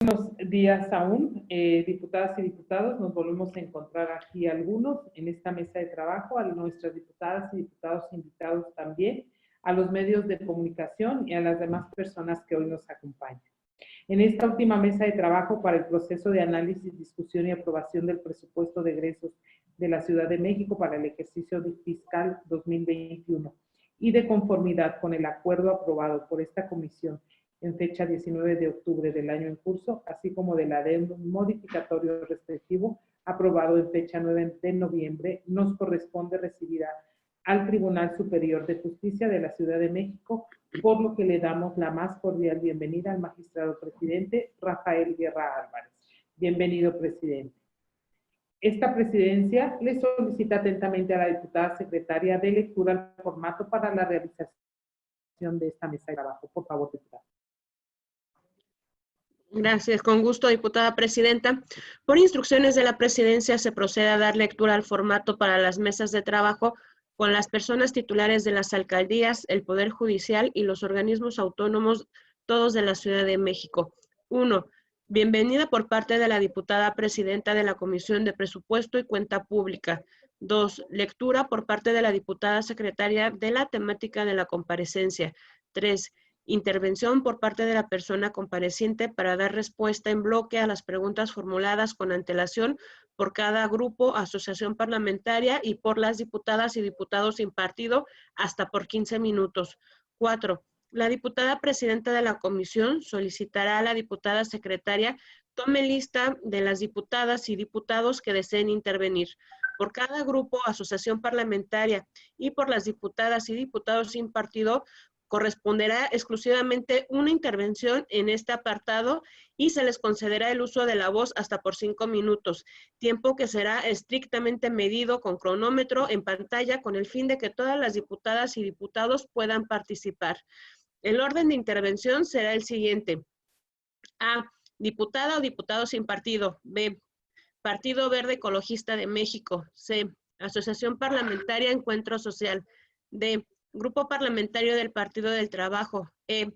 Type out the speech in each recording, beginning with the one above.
Buenos días aún, diputadas y diputados. Nos volvemos a encontrar aquí algunos en esta mesa de trabajo, a nuestras diputadas y diputados invitados también, a los medios de comunicación y a las demás personas que hoy nos acompañan. En esta última mesa de trabajo para el proceso de análisis, discusión y aprobación del presupuesto de egresos de la Ciudad de México para el ejercicio fiscal 2021 y de conformidad con el acuerdo aprobado por esta comisión en fecha 19 de octubre del año en curso, así como del adendum modificatorio restrictivo aprobado en fecha 9 de noviembre, nos corresponde recibir al Tribunal Superior de Justicia de la Ciudad de México, por lo que le damos la más cordial bienvenida al magistrado presidente Rafael Guerra Álvarez. Bienvenido, presidente. Esta presidencia le solicita atentamente a la diputada secretaria de lectura el formato para la realización de esta mesa de trabajo. Por favor, diputada. Gracias, con gusto, diputada presidenta. Por instrucciones de la presidencia se procede a dar lectura al formato para las mesas de trabajo con las personas titulares de las alcaldías, el Poder Judicial y los organismos autónomos, todos de la Ciudad de México. 1. Bienvenida por parte de la diputada presidenta de la Comisión de Presupuesto y Cuenta Pública. 2. Lectura por parte de la diputada secretaria de la temática de la comparecencia. 3. Intervención por parte de la persona compareciente para dar respuesta en bloque a las preguntas formuladas con antelación por cada grupo, asociación parlamentaria y por las diputadas y diputados sin partido hasta por 15 minutos. 4. La diputada presidenta de la comisión solicitará a la diputada secretaria tome lista de las diputadas y diputados que deseen intervenir por cada grupo, asociación parlamentaria y por las diputadas y diputados sin partido. Corresponderá exclusivamente una intervención en este apartado y se les concederá el uso de la voz hasta por 5 minutos, tiempo que será estrictamente medido con cronómetro en pantalla con el fin de que todas las diputadas y diputados puedan participar. El orden de intervención será el siguiente. A. Diputada o diputado sin partido. B. Partido Verde Ecologista de México. C. Asociación Parlamentaria Encuentro Social. D. Grupo Parlamentario del Partido del Trabajo. E.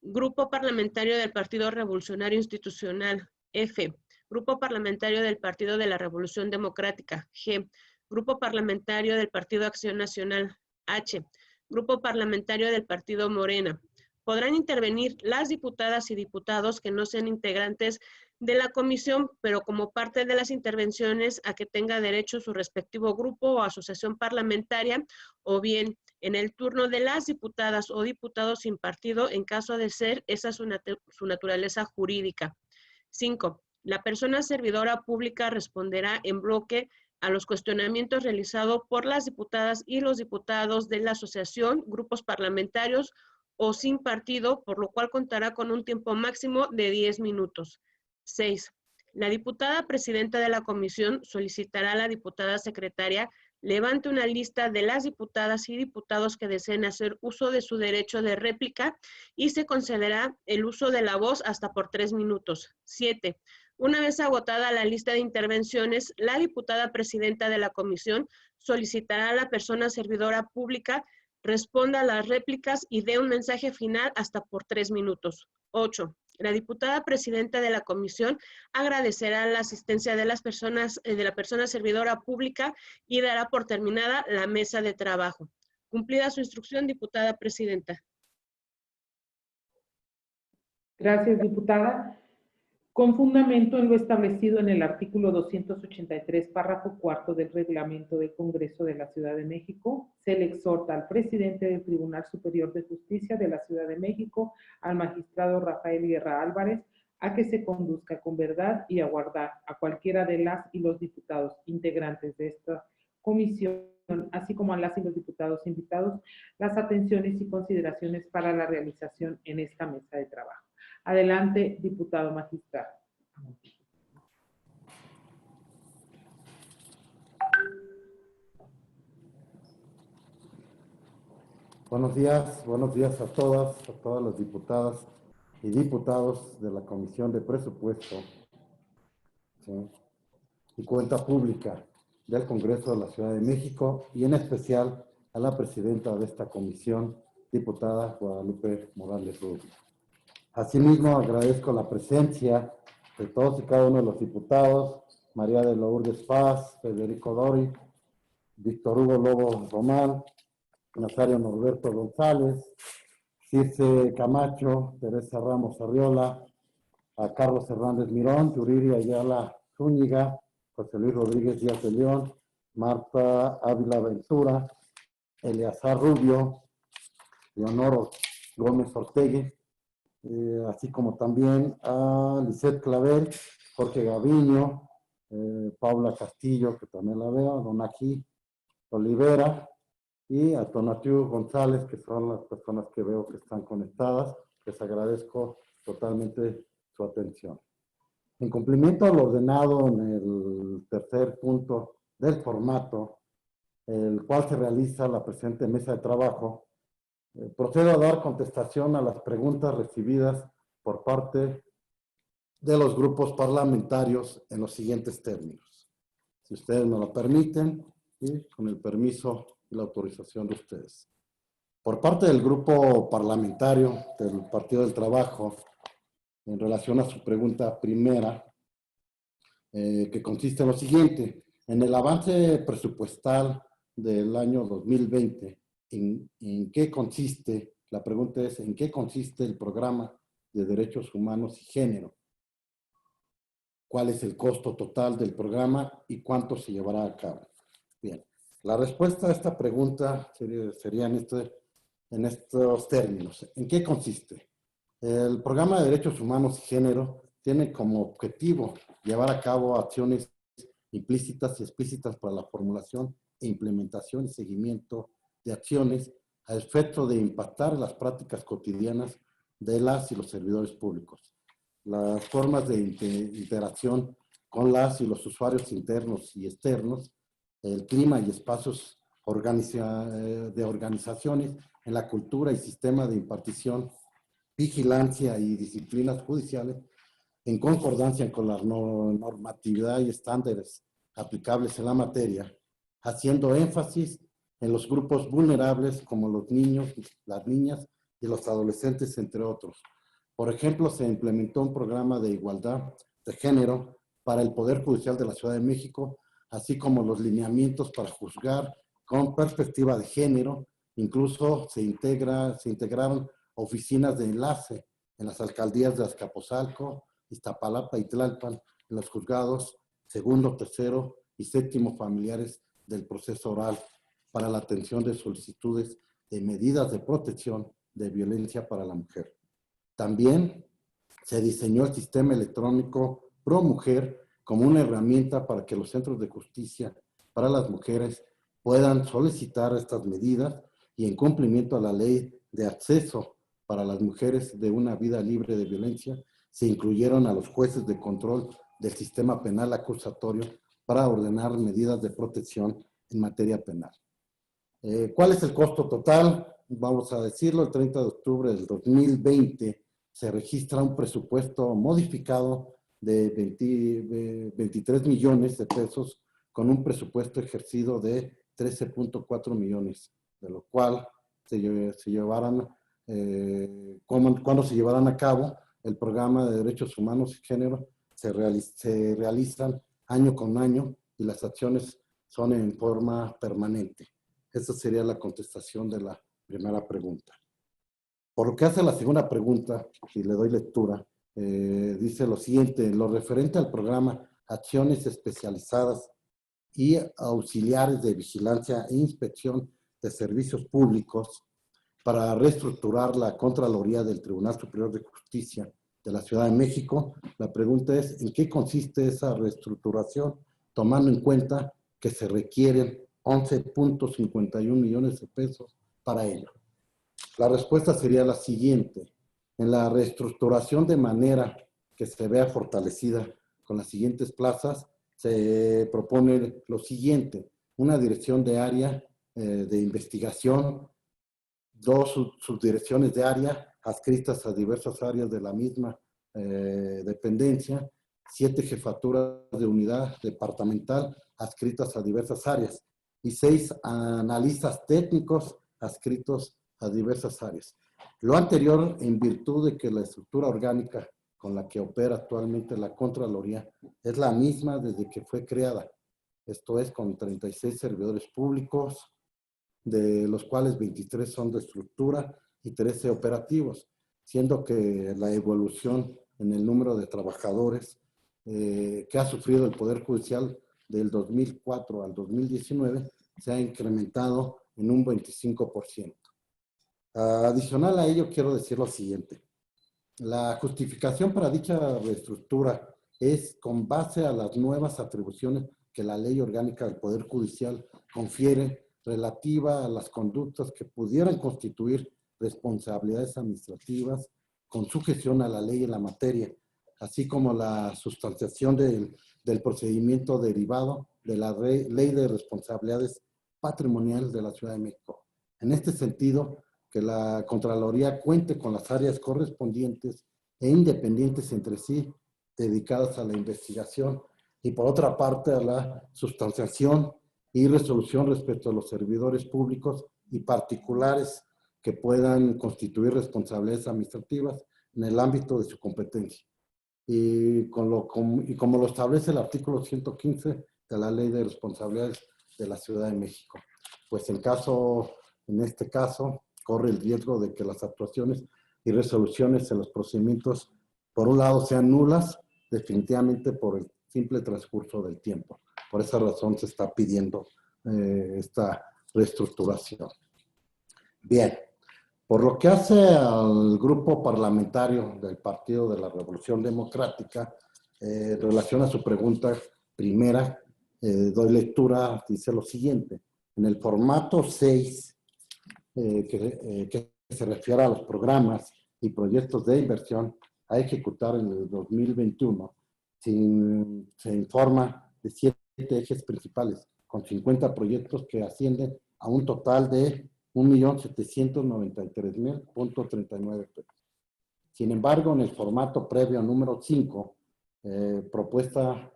Grupo Parlamentario del Partido Revolucionario Institucional. F. Grupo Parlamentario del Partido de la Revolución Democrática. G. Grupo Parlamentario del Partido Acción Nacional. H. Grupo Parlamentario del Partido Morena. Podrán intervenir las diputadas y diputados que no sean integrantes de la comisión, pero como parte de las intervenciones a que tenga derecho su respectivo grupo o asociación parlamentaria, o bien en el turno de las diputadas o diputados sin partido, en caso de ser esa su naturaleza jurídica. 5. La persona servidora pública responderá en bloque a los cuestionamientos realizados por las diputadas y los diputados de la asociación, grupos parlamentarios o sin partido, por lo cual contará con un tiempo máximo de 10 minutos. 6. La diputada presidenta de la comisión solicitará a la diputada secretaria levante una lista de las diputadas y diputados que deseen hacer uso de su derecho de réplica y se concederá el uso de la voz hasta por 3 minutos. 7. Una vez agotada la lista de intervenciones, la diputada presidenta de la comisión solicitará a la persona servidora pública responda a las réplicas y dé un mensaje final hasta por 3 minutos. 8. La diputada presidenta de la comisión agradecerá la asistencia de las personas, de la persona servidora pública y dará por terminada la mesa de trabajo. Cumplida su instrucción, diputada presidenta. Gracias, diputada. Con fundamento en lo establecido en el artículo 283, párrafo cuarto del Reglamento del Congreso de la Ciudad de México, se le exhorta al presidente del Tribunal Superior de Justicia de la Ciudad de México, al magistrado Rafael Guerra Álvarez, a que se conduzca con verdad y aguardar a cualquiera de las y los diputados integrantes de esta comisión, así como a las y los diputados invitados, las atenciones y consideraciones para la realización en esta mesa de trabajo. Adelante, diputado magistrado. Buenos días a todas las diputadas y diputados de la Comisión de Presupuesto, ¿sí?, y Cuenta Pública del Congreso de la Ciudad de México, y en especial a la presidenta de esta comisión, diputada Guadalupe Morales Rubio. Asimismo, agradezco la presencia de todos y cada uno de los diputados, María de Lourdes Paz, Federico Dori, Víctor Hugo Lobo Román, Nazario Norberto González, Circe Camacho, Teresa Ramos Arriola, a Carlos Hernández Mirón, Yuriri Ayala Zúñiga, José Luis Rodríguez Díaz de León, Marta Ávila Ventura, Eleazar Rubio, Leonor Gómez Ortegui, así como también a Lisette Clavel, Jorge Gaviño, Paula Castillo, que también la veo, Donají Olivera y a Tonatiu González, que son las personas que veo que están conectadas. Les agradezco totalmente su atención. En cumplimiento a lo ordenado en el tercer punto del formato, el cual se realiza la presente mesa de trabajo, procedo a dar contestación a las preguntas recibidas por parte de los grupos parlamentarios en los siguientes términos. Si ustedes me lo permiten, y con el permiso y la autorización de ustedes. Por parte del grupo parlamentario del Partido del Trabajo, en relación a su pregunta primera, que consiste en lo siguiente: en el avance presupuestal del año 2020, ¿en qué consiste? La pregunta es, ¿en qué consiste el programa de derechos humanos y género? ¿Cuál es el costo total del programa y cuánto se llevará a cabo? Bien, la respuesta a esta pregunta sería en estos términos. ¿En qué consiste? El programa de derechos humanos y género tiene como objetivo llevar a cabo acciones implícitas y explícitas para la formulación e implementación y seguimiento de acciones a efecto de impactar las prácticas cotidianas de las y los servidores públicos, las formas de interacción con las y los usuarios internos y externos, el clima y espacios de organizaciones en la cultura y sistema de impartición, vigilancia y disciplinas judiciales en concordancia con la normatividad y estándares aplicables en la materia, haciendo énfasis en los grupos vulnerables como los niños, las niñas y los adolescentes, entre otros. Por ejemplo, se implementó un programa de igualdad de género para el Poder Judicial de la Ciudad de México, así como los lineamientos para juzgar con perspectiva de género. Incluso se integraron oficinas de enlace en las alcaldías de Azcapotzalco, Iztapalapa y Tlalpan, en los juzgados segundo, tercero y séptimo familiares del proceso oral para la atención de solicitudes de medidas de protección de violencia para la mujer. También se diseñó el sistema electrónico ProMujer como una herramienta para que los centros de justicia para las mujeres puedan solicitar estas medidas y, en cumplimiento a la ley de acceso para las mujeres de una vida libre de violencia, se incluyeron a los jueces de control del sistema penal acusatorio para ordenar medidas de protección en materia penal. ¿Cuál es el costo total? Vamos a decirlo, el 30 de octubre del 2020 se registra un presupuesto modificado de 23 millones de pesos con un presupuesto ejercido de 13.4 millones, de lo cual cuando se llevarán a cabo el programa de derechos humanos y género, se realizan año con año y las acciones son en forma permanente. Esa sería la contestación de la primera pregunta. Por lo que hace la segunda pregunta, si le doy lectura, dice lo siguiente: en lo referente al programa Acciones Especializadas y Auxiliares de Vigilancia e Inspección de Servicios Públicos para reestructurar la Contraloría del Tribunal Superior de Justicia de la Ciudad de México, la pregunta es: ¿en qué consiste esa reestructuración, tomando en cuenta que se requieren 11.51 millones de pesos para ello? La respuesta sería la siguiente: en la reestructuración, de manera que se vea fortalecida con las siguientes plazas, se propone lo siguiente: una dirección de área de investigación, 2 subdirecciones de área adscritas a diversas áreas de la misma dependencia, 7 jefaturas de unidad departamental adscritas a diversas áreas y 6 analistas técnicos adscritos a diversas áreas. Lo anterior en virtud de que la estructura orgánica con la que opera actualmente la Contraloría es la misma desde que fue creada. Esto es, con 36 servidores públicos, de los cuales 23 son de estructura y 13 operativos, siendo que la evolución en el número de trabajadores que ha sufrido el Poder Judicial del 2004 al 2019 se ha incrementado en un 25%. Adicional a ello, quiero decir lo siguiente. La justificación para dicha reestructura es con base a las nuevas atribuciones que la Ley Orgánica del Poder Judicial confiere relativa a las conductas que pudieran constituir responsabilidades administrativas con sujeción a la ley en la materia, así como la sustanciación del procedimiento derivado de la Ley de Responsabilidades Patrimoniales de la Ciudad de México. En este sentido, que la Contraloría cuente con las áreas correspondientes e independientes entre sí, dedicadas a la investigación y por otra parte a la sustanciación y resolución respecto a los servidores públicos y particulares que puedan constituir responsabilidades administrativas en el ámbito de su competencia. Y como lo establece el artículo 115 de la Ley de Responsabilidades de la Ciudad de México. Pues en este caso, corre el riesgo de que las actuaciones y resoluciones en los procedimientos, por un lado, sean nulas, definitivamente por el simple transcurso del tiempo. Por esa razón se está pidiendo esta reestructuración. Bien, por lo que hace al grupo parlamentario del Partido de la Revolución Democrática, en relación a su pregunta primera, doy lectura, dice lo siguiente. En el formato 6, que se refiere a los programas y proyectos de inversión a ejecutar en el 2021, se informa de 7 ejes principales, con 50 proyectos que ascienden a un total de 1.793.039 pesos. Sin embargo, en el formato previo número 5, propuesta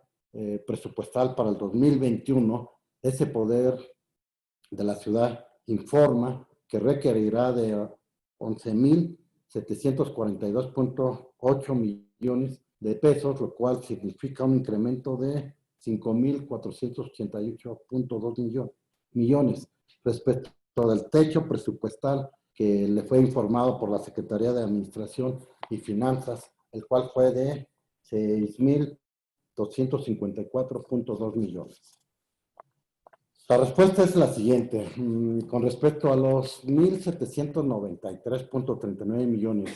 presupuestal para el 2021, ese poder de la ciudad informa que requerirá de 11.742.8 millones de pesos, lo cual significa un incremento de 5.488.2 millones respecto del techo presupuestal que le fue informado por la Secretaría de Administración y Finanzas, el cual fue de 6.254.2 millones. La respuesta es la siguiente. Con respecto a los 1.793.39 millones,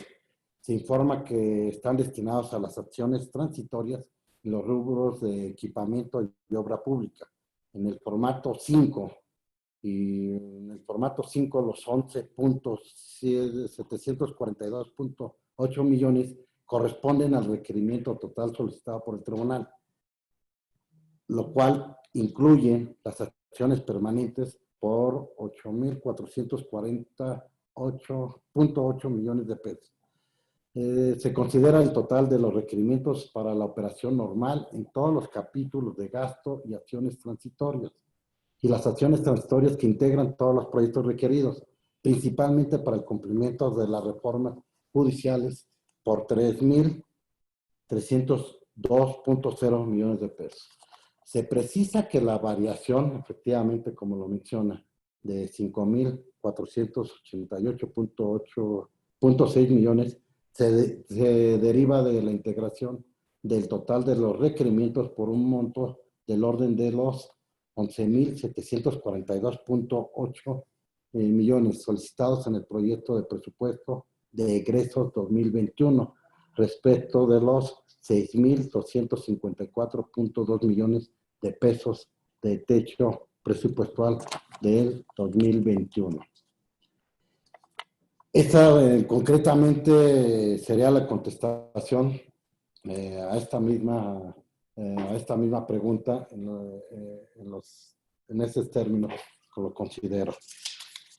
se informa que están destinados a las acciones transitorias en los rubros de equipamiento y obra pública. En el formato 5, y en el formato 5 los 11.742.8 millones corresponden al requerimiento total solicitado por el tribunal, lo cual incluye las acciones permanentes por 8.448.8 millones de pesos. Se considera el total de los requerimientos para la operación normal en todos los capítulos de gasto y acciones transitorias, y las acciones transitorias que integran todos los proyectos requeridos, principalmente para el cumplimiento de las reformas judiciales por 3.302.0 millones de pesos. Se precisa que la variación, efectivamente, como lo menciona, de 5.488.6 millones se deriva de la integración del total de los requerimientos por un monto del orden de los 11.742.8 millones solicitados en el proyecto de presupuesto de egresos 2021 respecto de los 6.254.2 millones de pesos de techo presupuestal del 2021. Esta concretamente sería la contestación a esta misma pregunta en esos términos, lo considero.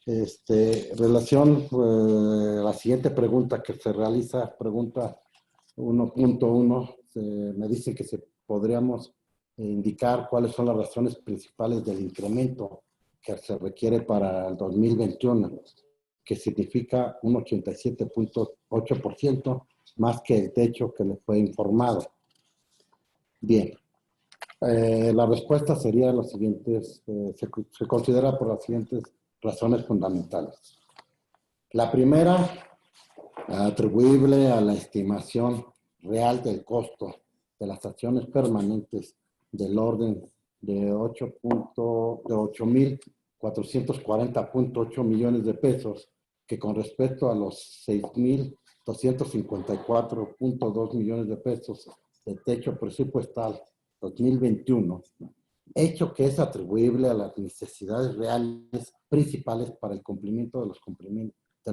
Relación la siguiente pregunta que se realiza, pregunta 1.1, me dice que podríamos indicar cuáles son las razones principales del incremento que se requiere para el 2021, que significa un 87.8% más que el techo que le fue informado. Bien, la respuesta sería los siguientes, se considera por las siguientes razones fundamentales. La primera, atribuible a la estimación real del costo de las acciones permanentes del orden de 8.440.8 millones de pesos, que con respecto a los 6.254.2 millones de pesos del techo presupuestal 2021, hecho que es atribuible a las necesidades reales principales para el cumplimiento de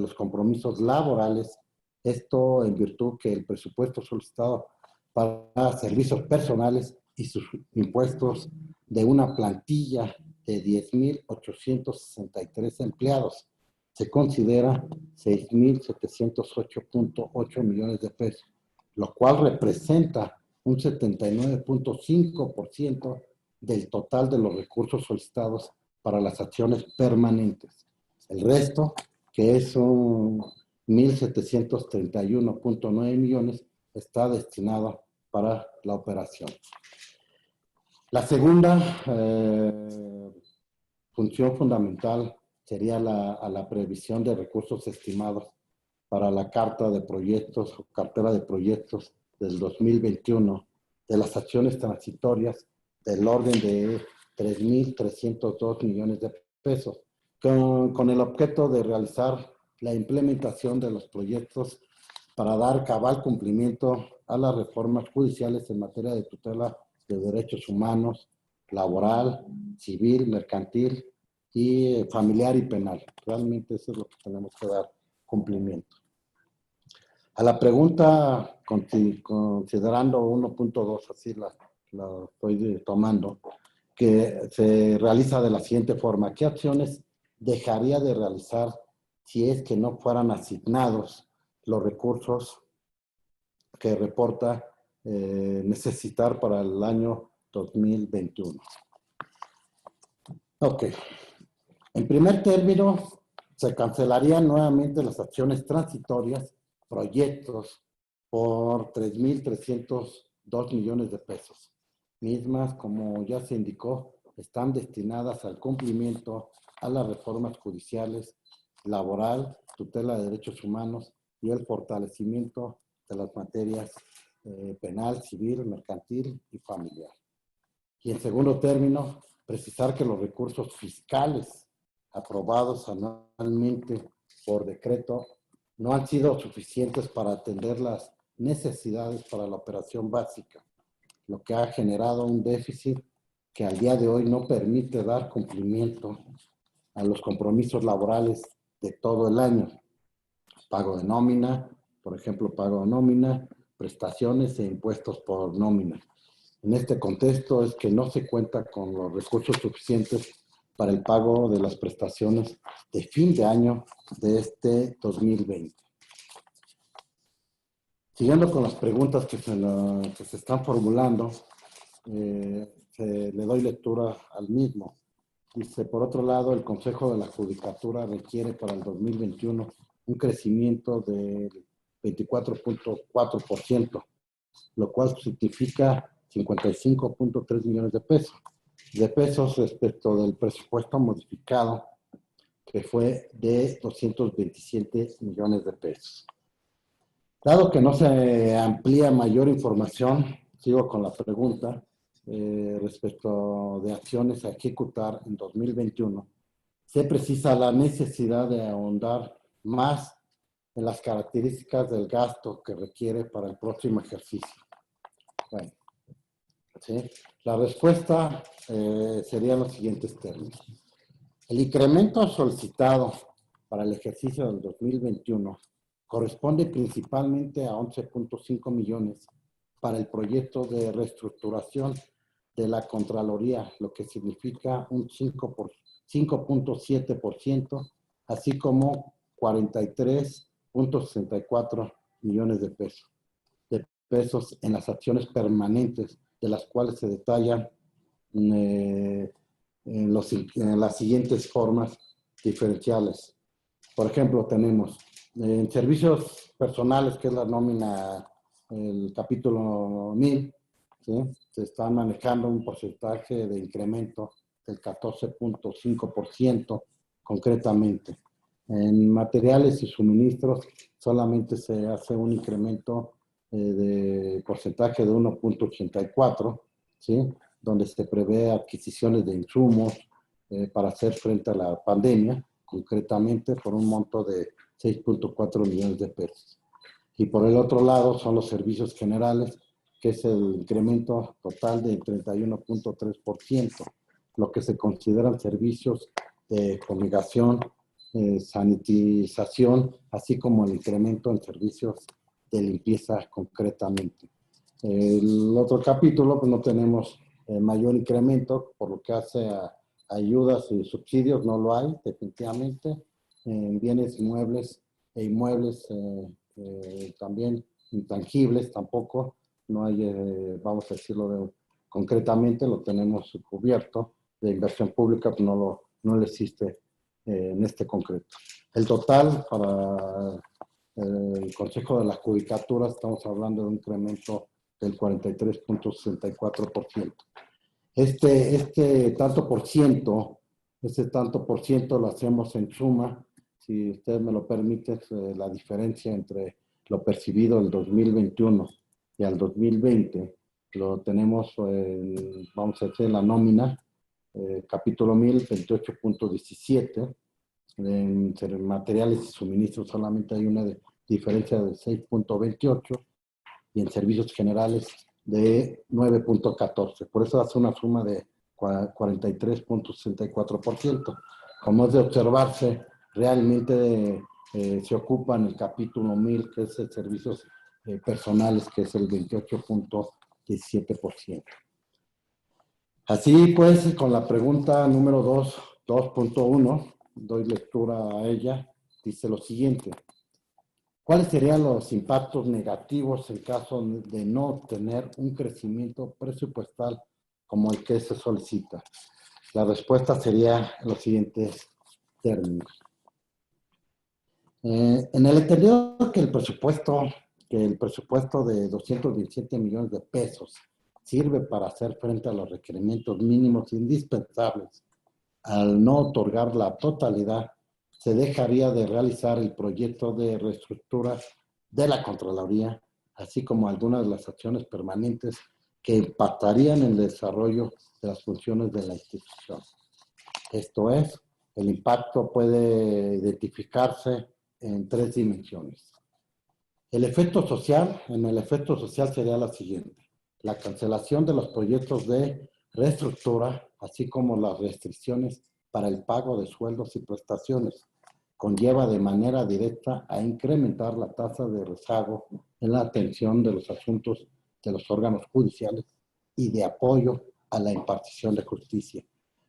los compromisos laborales, esto en virtud que el presupuesto solicitado para servicios personales y sus impuestos de una plantilla de 10.863 empleados se considera 6.708.8 millones de pesos, lo cual representa un 79.5% del total de los recursos solicitados para las acciones permanentes. El resto, que es un 1.731.9 millones, está destinado para la operación. La segunda función fundamental sería la previsión de recursos estimados para la carta de proyectos o cartera de proyectos del 2021 de las acciones transitorias del orden de 3.302 millones de pesos, con el objeto de realizar la implementación de los proyectos para dar cabal cumplimiento a las reformas judiciales en materia de tutela de derechos humanos, laboral, civil, mercantil y familiar y penal. Realmente eso es lo que tenemos que dar cumplimiento. A la pregunta, considerando 1.2, así la estoy tomando, que se realiza de la siguiente forma: ¿qué acciones dejaría de realizar si es que no fueran asignados los recursos que reporta necesitar para el año 2021? Ok. En primer término, se cancelarían nuevamente las acciones transitorias, proyectos, por 3.302 millones de pesos. Mismas, como ya se indicó, están destinadas al cumplimiento a las reformas judiciales, laboral, tutela de derechos humanos y el fortalecimiento de las materias penal, civil, mercantil y familiar. Y en segundo término, precisar que los recursos fiscales aprobados anualmente por decreto no han sido suficientes para atender las necesidades para la operación básica, lo que ha generado un déficit que al día de hoy no permite dar cumplimiento a los compromisos laborales de todo el año. Pago de nómina, por ejemplo, pago de nómina, prestaciones e impuestos por nómina. En este contexto es que no se cuenta con los recursos suficientes para el pago de las prestaciones de fin de año de este 2020. Siguiendo con las preguntas que se están formulando, le doy lectura al mismo. Dice, por otro lado, el Consejo de la Judicatura requiere para el 2021 un crecimiento del 24.4%, lo cual significa 55.3 millones de pesos respecto del presupuesto modificado, que fue de 227 millones de pesos. Dado que no se amplía mayor información, sigo con la pregunta respecto de acciones a ejecutar en 2021. Se precisa la necesidad de ahondar más en las características del gasto que requiere para el próximo ejercicio. Bueno, ¿sí? La respuesta sería en los siguientes términos. El incremento solicitado para el ejercicio del 2021 corresponde principalmente a 11.5 millones para el proyecto de reestructuración de la Contraloría, lo que significa un 5.7%, así como 43.64 millones de pesos en las acciones permanentes, de las cuales se detallan en las siguientes formas diferenciales. Por ejemplo, tenemos En servicios personales, que es la nómina, el capítulo 1000, ¿sí? Se está manejando un porcentaje de incremento del 14.5% concretamente. En materiales y suministros solamente se hace un incremento de porcentaje de 1.84, ¿sí? Donde se prevé adquisiciones de insumos para hacer frente a la pandemia, concretamente por un monto de 6.4 millones de pesos. Y por el otro lado son los servicios generales, que es el incremento total de 31.3%, lo que se consideran servicios de fumigación, sanitización, así como el incremento en servicios de limpieza concretamente. El otro capítulo, pues no tenemos mayor incremento, por lo que hace a ayudas y subsidios, no lo hay, definitivamente. En bienes inmuebles e inmuebles también intangibles, tampoco, no hay, vamos a decirlo concretamente, lo tenemos cubierto. De inversión pública, pues no le existe en este concreto. El total para el Consejo de la Judicatura, estamos hablando de un incremento del 43.64%. Este tanto por ciento lo hacemos en suma, si usted me lo permite, la diferencia entre lo percibido el 2021 y al 2020, lo tenemos, vamos a decir, la nómina, capítulo 1000, 28.17, en materiales y suministros solamente hay una diferencia de 6.28 y en servicios generales de 9.14. Por eso hace una suma de 43.64%. Como es de observarse, realmente se ocupa en el capítulo 1000, que es el servicios personales, que es el 28.17%. Así pues, con la pregunta número 2.1, doy lectura a ella, dice lo siguiente. ¿Cuáles serían los impactos negativos en caso de no tener un crecimiento presupuestal como el que se solicita? La respuesta sería en los siguientes términos. En el entendido que el presupuesto de 217 millones de pesos sirve para hacer frente a los requerimientos mínimos indispensables, al no otorgar la totalidad, se dejaría de realizar el proyecto de reestructura de la Contraloría, así como algunas de las acciones permanentes que impactarían en el desarrollo de las funciones de la institución. Esto es, el impacto puede identificarse en 3 dimensiones. En el efecto social sería la siguiente. La cancelación de los proyectos de reestructura, así como las restricciones para el pago de sueldos y prestaciones, conlleva de manera directa a incrementar la tasa de rezago en la atención de los asuntos de los órganos judiciales y de apoyo a la impartición de justicia,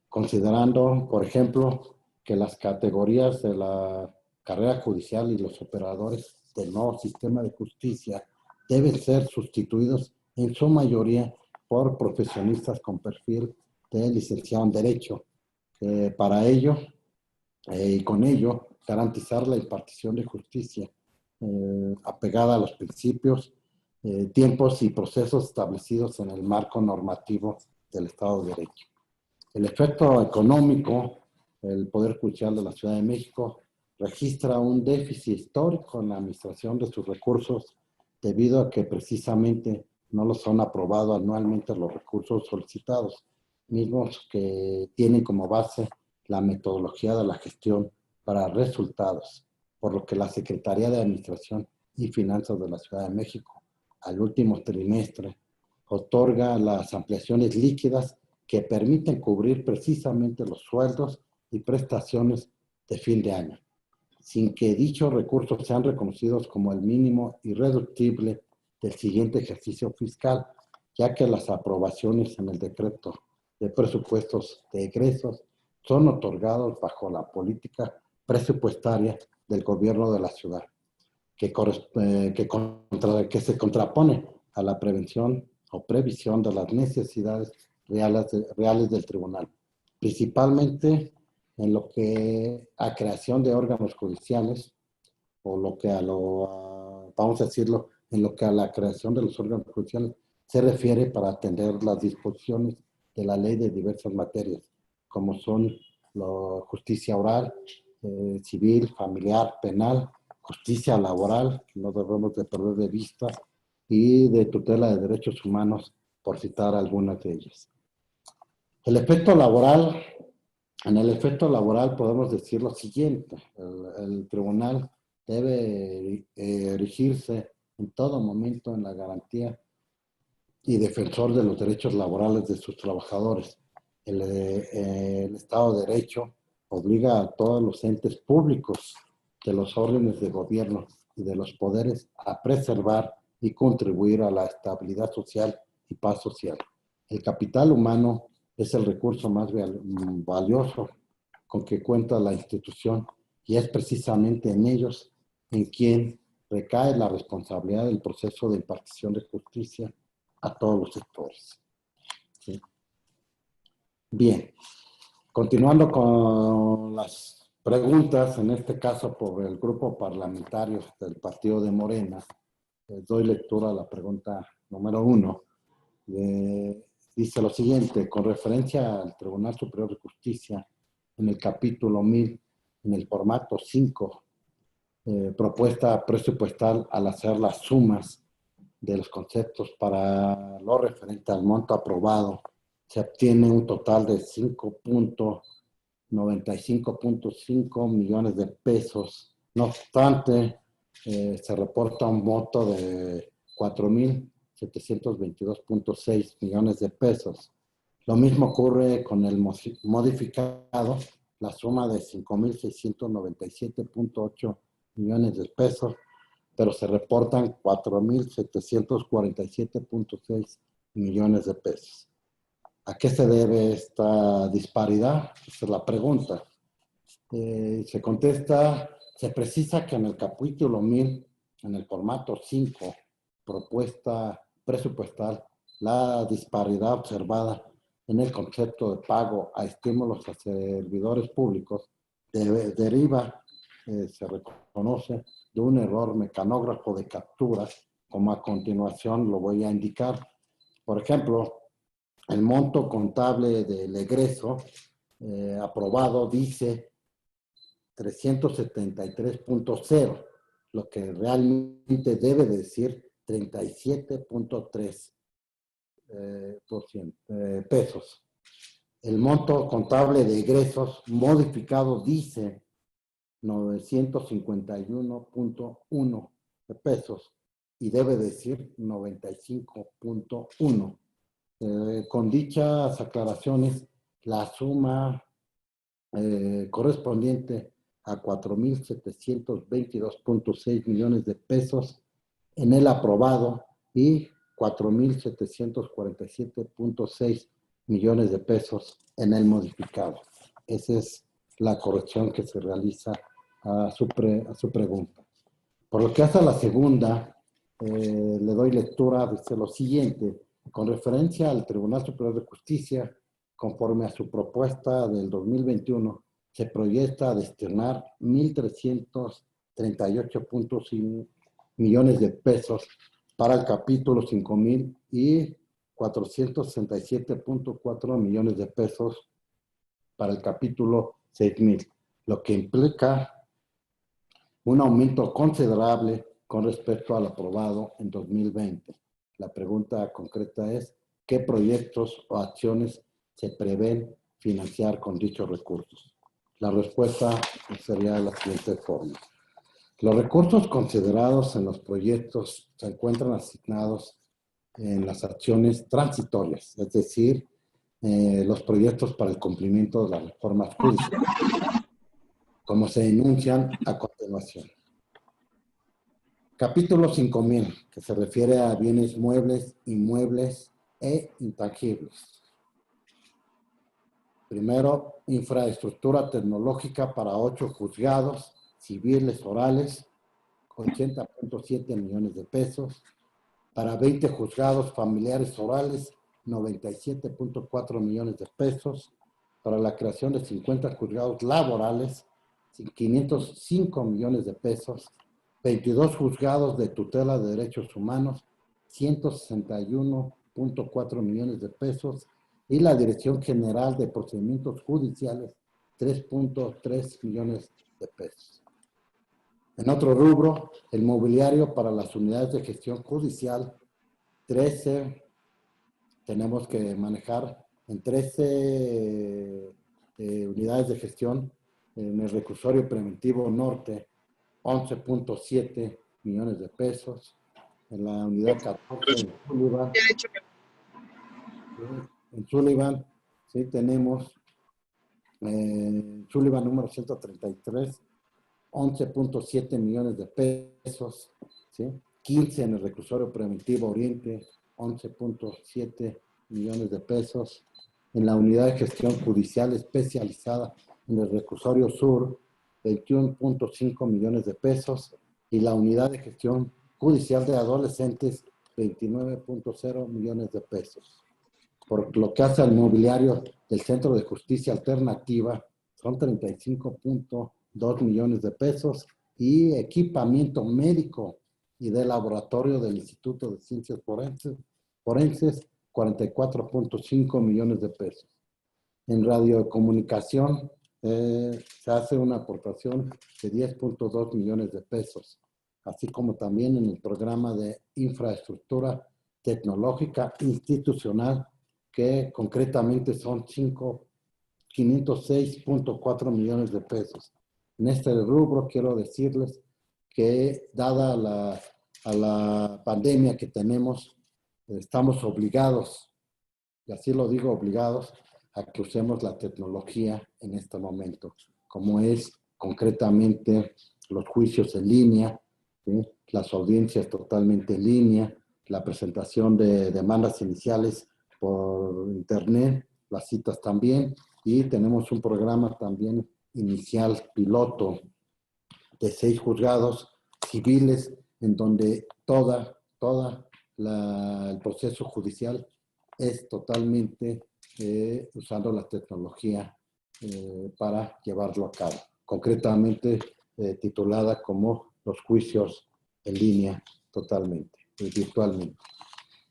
considerando, por ejemplo, que las categorías de la carrera judicial y los operadores del nuevo sistema de justicia deben ser sustituidos en su mayoría por profesionistas con perfil de licenciado en Derecho. Para ello, y con ello, garantizar la impartición de justicia apegada a los principios, tiempos y procesos establecidos en el marco normativo del Estado de Derecho. El efecto económico, el Poder Judicial de la Ciudad de México registra un déficit histórico en la administración de sus recursos debido a que precisamente no los son aprobados anualmente los recursos solicitados, mismos que tienen como base la metodología de la gestión para resultados, por lo que la Secretaría de Administración y Finanzas de la Ciudad de México, al último trimestre, otorga las ampliaciones líquidas que permiten cubrir precisamente los sueldos y prestaciones de fin de año, sin que dichos recursos sean reconocidos como el mínimo irreductible del siguiente ejercicio fiscal, ya que las aprobaciones en el decreto de presupuestos de egresos son otorgados bajo la política presupuestaria del gobierno de la ciudad, que se contrapone a la prevención o previsión de las necesidades reales del tribunal, principalmente en lo que a creación de órganos judiciales o lo que vamos a decirlo, en lo que a la creación de los órganos judiciales se refiere para atender las disposiciones de la ley de diversas materias, como son la justicia oral, civil, familiar, penal, justicia laboral, que no debemos de perder de vista, y de tutela de derechos humanos, por citar algunas de ellas. En el efecto laboral podemos decir lo siguiente: el tribunal debe erigirse en todo momento en la garantía y defensor de los derechos laborales de sus trabajadores. El Estado de Derecho obliga a todos los entes públicos de los órdenes de gobierno y de los poderes a preservar y contribuir a la estabilidad social y paz social. El capital humano es el recurso más valioso con que cuenta la institución, y es precisamente en ellos en quien recae la responsabilidad del proceso de impartición de justicia a todos los sectores. ¿Sí? Bien, continuando con las preguntas, en este caso por el grupo parlamentario del Partido de Morena, doy lectura a la pregunta número 1. Dice lo siguiente: con referencia al Tribunal Superior de Justicia, en el capítulo 1000, en el formato 5, propuesta presupuestal, al hacer las sumas de los conceptos para lo referente al monto aprobado, se obtiene un total de 5.95.5 millones de pesos. No obstante, se reporta un monto de 4.722.6 millones de pesos. Lo mismo ocurre con el modificado, la suma de 5.697.8 millones de pesos, pero se reportan 4.747.6 millones de pesos. ¿A qué se debe esta disparidad? Esa es la pregunta. Se contesta, se precisa que en el capítulo 1000, en el formato 5, propuesta presupuestal, la disparidad observada en el concepto de pago a estímulos a servidores públicos deriva, se reconoce, de un error mecanógrafo de captura, como a continuación lo voy a indicar. Por ejemplo, el monto contable del egreso aprobado dice 373.0, lo que realmente debe decir 37.3 pesos. El monto contable de egresos modificado dice 951.1 pesos y debe decir 95.1. Con dichas aclaraciones, la suma correspondiente a 4.722.6 millones de pesos en el aprobado y 4.747.6 millones de pesos en el modificado. Esa es la corrección que se realiza a su pregunta. Por lo que hace a la segunda, le doy lectura, dice lo siguiente: con referencia al Tribunal Superior de Justicia, conforme a su propuesta del 2021, se proyecta destinar 1.338.5 millones de pesos para el capítulo 5.000 y 467.4 millones de pesos para el capítulo 6.000, lo que implica un aumento considerable con respecto al aprobado en 2020. La pregunta concreta es: ¿qué proyectos o acciones se prevén financiar con dichos recursos? La respuesta sería de la siguiente forma. Los recursos considerados en los proyectos se encuentran asignados en las acciones transitorias, es decir, los proyectos para el cumplimiento de las reformas judiciales, como se enuncian a continuación. Capítulo 5.000, que se refiere a bienes muebles, inmuebles e intangibles. Primero, infraestructura tecnológica para 8 juzgados civiles orales, 80.7 millones de pesos. Para 20 juzgados familiares orales, 97.4 millones de pesos. Para la creación de 50 juzgados laborales, 505 millones de pesos. 22 juzgados de tutela de derechos humanos, 161.4 millones de pesos, y la Dirección General de Procedimientos Judiciales, 3.3 millones de pesos. En otro rubro, el mobiliario para las unidades de gestión judicial, 13, tenemos que manejar en 13 unidades de gestión. En el reclusorio preventivo norte, 11.7 millones de pesos. En la unidad 14 en Sullivan, sí, tenemos Sullivan número 133, 11.7 millones de pesos, ¿sí? 15 en el reclusorio preventivo Oriente, 11.7 millones de pesos. En la unidad de gestión judicial especializada en el reclusorio sur, 21.5 millones de pesos. Y la unidad de gestión judicial de adolescentes, 29.0 millones de pesos. Por lo que hace al mobiliario del Centro de Justicia Alternativa, son 35.2 millones de pesos, y equipamiento médico y de laboratorio del Instituto de Ciencias Forenses, 44.5 millones de pesos. En radiocomunicación se hace una aportación de 10.2 millones de pesos, así como también en el programa de infraestructura tecnológica institucional, que concretamente son 506.4 millones de pesos. En este rubro quiero decirles que, dada la pandemia que tenemos, estamos obligados, y así lo digo, obligados, a que usemos la tecnología en este momento, como es concretamente los juicios en línea, ¿sí? Las audiencias totalmente en línea, la presentación de demandas iniciales por internet, las citas también, y tenemos un programa también inicial piloto de 6 juzgados civiles, en donde el proceso judicial es totalmente usando la tecnología para llevarlo a cabo, concretamente titulada como los juicios en línea totalmente, virtualmente.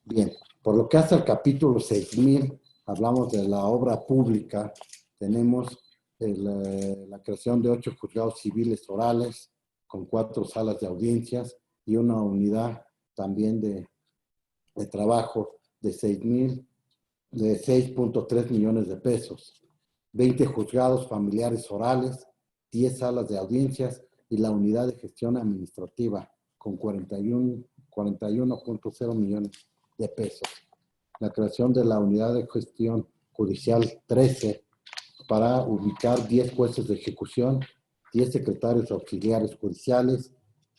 Bien, por lo que hace al capítulo 6000, hablamos de la obra pública. Tenemos la creación de 8 juzgados civiles orales con 4 salas de audiencias y una unidad también de trabajo de 6.3 millones de pesos. 20 juzgados familiares orales, 10 salas de audiencias y la unidad de gestión administrativa con 41.0 millones de pesos. La creación de la unidad de gestión judicial 13 para ubicar 10 jueces de ejecución, 10 secretarios auxiliares judiciales,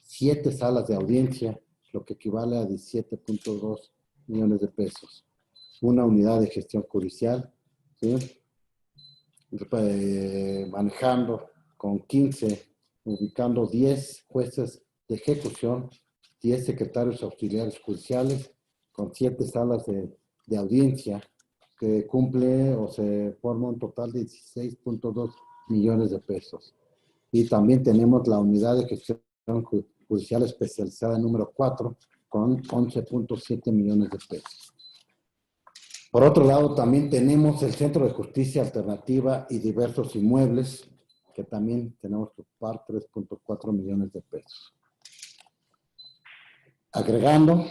7 salas de audiencia, lo que equivale a 17.2 millones de pesos. Una unidad de gestión judicial, ¿sí? Manejando con 15, ubicando 10 jueces de ejecución, 10 secretarios auxiliares judiciales, con 7 salas de audiencia, que cumple o se forma un total de 16.2 millones de pesos. Y también tenemos la unidad de gestión judicial especializada número 4, con 11.7 millones de pesos. Por otro lado, también tenemos el Centro de Justicia Alternativa y diversos inmuebles, que también tenemos que ocupar 3.4 millones de pesos. Agregando,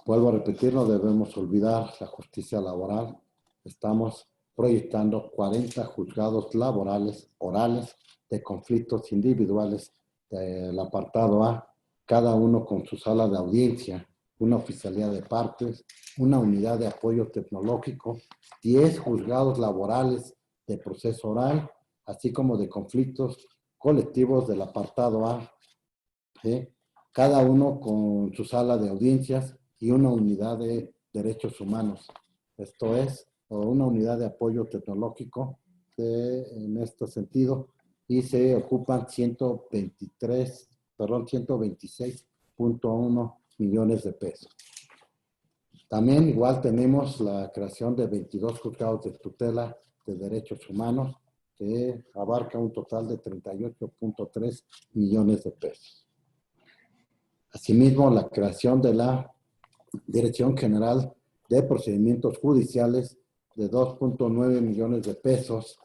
vuelvo a repetir, no debemos olvidar la justicia laboral. Estamos proyectando 40 juzgados laborales orales de conflictos individuales del apartado A, cada uno con su sala de audiencia, una oficialía de partes, una unidad de apoyo tecnológico, 10 juzgados laborales de proceso oral, así como de conflictos colectivos del apartado A, ¿sí? Cada uno con su sala de audiencias y una unidad de derechos humanos. Esto es, una unidad de apoyo tecnológico en este sentido, y se ocupan 126.1 millones de pesos. También igual tenemos la creación de 22 juzgados de tutela de derechos humanos, que abarca un total de 38.3 millones de pesos. Asimismo, la creación de la Dirección General de Procedimientos Judiciales de 2.9 millones de pesos,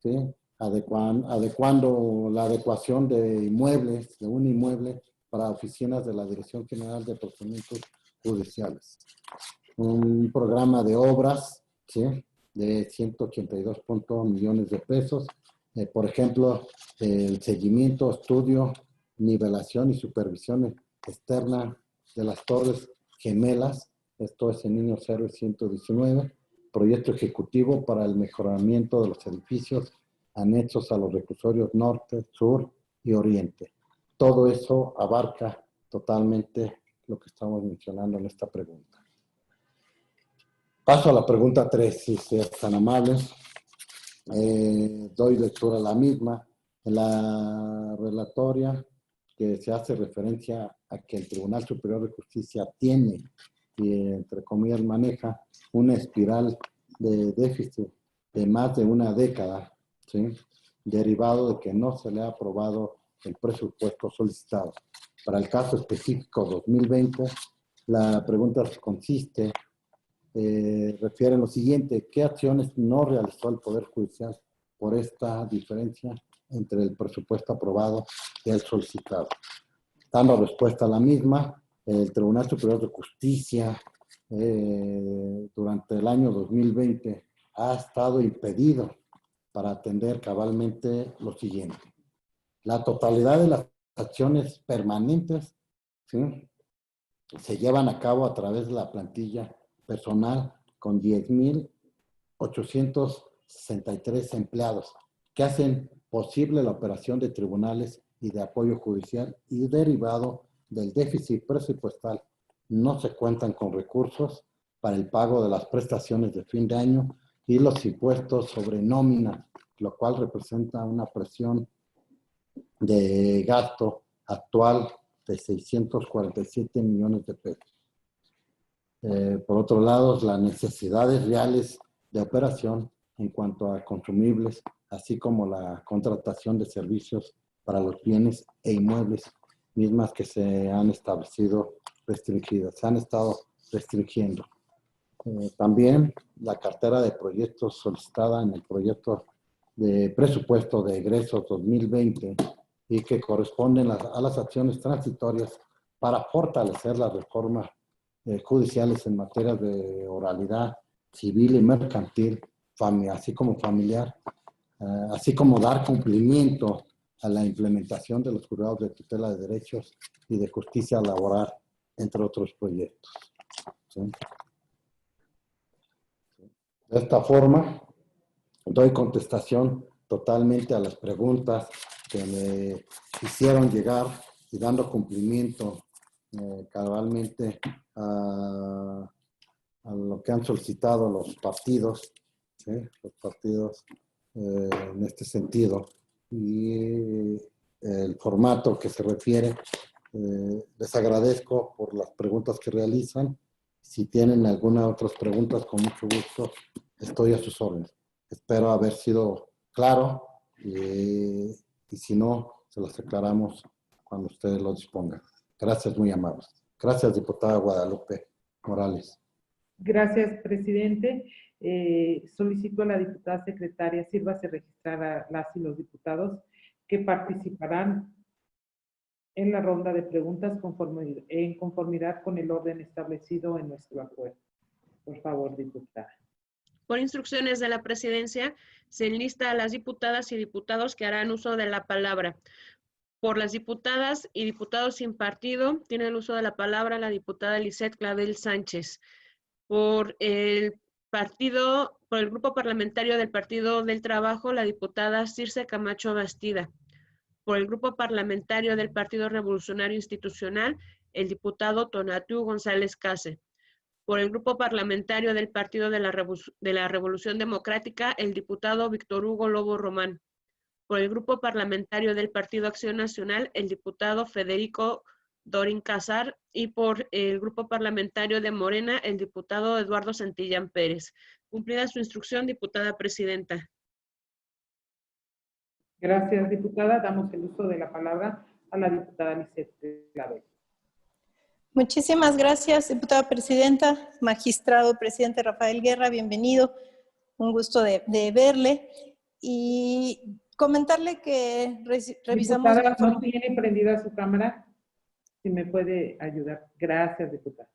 ¿sí? Adecuando la adecuación de inmuebles, de un inmueble para oficinas de la Dirección General de Procedimientos Judiciales. Un programa de obras, ¿sí? De 182 millones de pesos. Por ejemplo, el seguimiento, estudio, nivelación y supervisión externa de las torres gemelas. Esto es en Niños Héroes 119. Proyecto ejecutivo para el mejoramiento de los edificios anexos a los reclusorios norte, sur y oriente. Todo eso abarca totalmente lo que estamos mencionando en esta pregunta. Paso a la pregunta 3, si seas tan amable. Doy lectura a la misma. En la relatoria que se hace referencia a que el Tribunal Superior de Justicia tiene y, entre comillas, maneja una espiral de déficit de más de una década, ¿sí? Derivado de que no se le ha aprobado el presupuesto solicitado. Para el caso específico 2020, la pregunta consiste, refiere en lo siguiente: ¿qué acciones no realizó el Poder Judicial por esta diferencia entre el presupuesto aprobado y el solicitado? Dando respuesta a la misma, el Tribunal Superior de Justicia durante el año 2020 ha estado impedido para atender cabalmente lo siguiente: la totalidad de las acciones permanentes, ¿sí?, se llevan a cabo a través de la plantilla personal con 10,863 empleados que hacen posible la operación de tribunales y de apoyo judicial, y derivado del déficit presupuestal no se cuentan con recursos para el pago de las prestaciones de fin de año y los impuestos sobre nómina, lo cual representa una presión de gasto actual de 647 millones de pesos. Por otro lado, las necesidades reales de operación en cuanto a consumibles, así como la contratación de servicios para los bienes e inmuebles, mismas que se han establecido restringidas, se han estado restringiendo. También la cartera de proyectos solicitada en el proyecto de presupuesto de egresos 2020 y que corresponden a las acciones transitorias para fortalecer las reformas judiciales en materia de oralidad civil y mercantil, así como familiar, así como dar cumplimiento a la implementación de los juzgados de tutela de derechos y de justicia laboral, entre otros proyectos. ¿Sí? De esta forma, doy contestación totalmente a las preguntas que me hicieron llegar y dando cumplimiento cabalmente a lo que han solicitado los partidos, ¿sí?, los partidos en este sentido. Y el formato que se refiere, les agradezco por las preguntas que realizan. Si tienen alguna otras preguntas, con mucho gusto estoy a sus órdenes. Espero haber sido claro y si no, se las aclaramos cuando ustedes lo dispongan. Gracias, muy amables. Gracias, diputada Guadalupe Morales. Gracias, presidente. Solicito a la diputada secretaria, sírvase registrar a las y los diputados que participarán en la ronda de preguntas en conformidad con el orden establecido en nuestro acuerdo. Por favor, diputada. Por instrucciones de la presidencia, se enlista a las diputadas y diputados que harán uso de la palabra. Por las diputadas y diputados sin partido, tiene el uso de la palabra la diputada Lisette Clavel Sánchez. Por el grupo parlamentario del Partido del Trabajo, la diputada Circe Camacho Bastida. Por el grupo parlamentario del Partido Revolucionario Institucional, el diputado Tonatiuh González Case. Por el grupo parlamentario del Partido de la Revolución Democrática, el diputado Víctor Hugo Lobo Román. Por el grupo parlamentario del Partido Acción Nacional, el diputado Federico Dorin Casar, y por el grupo parlamentario de Morena, el diputado Eduardo Santillán Pérez. Cumplida su instrucción, diputada presidenta. Gracias, diputada. Damos el uso de la palabra a la diputada Lisette Clavel. Muchísimas gracias, diputada presidenta, magistrado presidente Rafael Guerra, bienvenido. Un gusto de verle. Y comentarle que revisamos la Diputada, no información. tiene prendida su cámara. Si me puede ayudar. Gracias, diputada.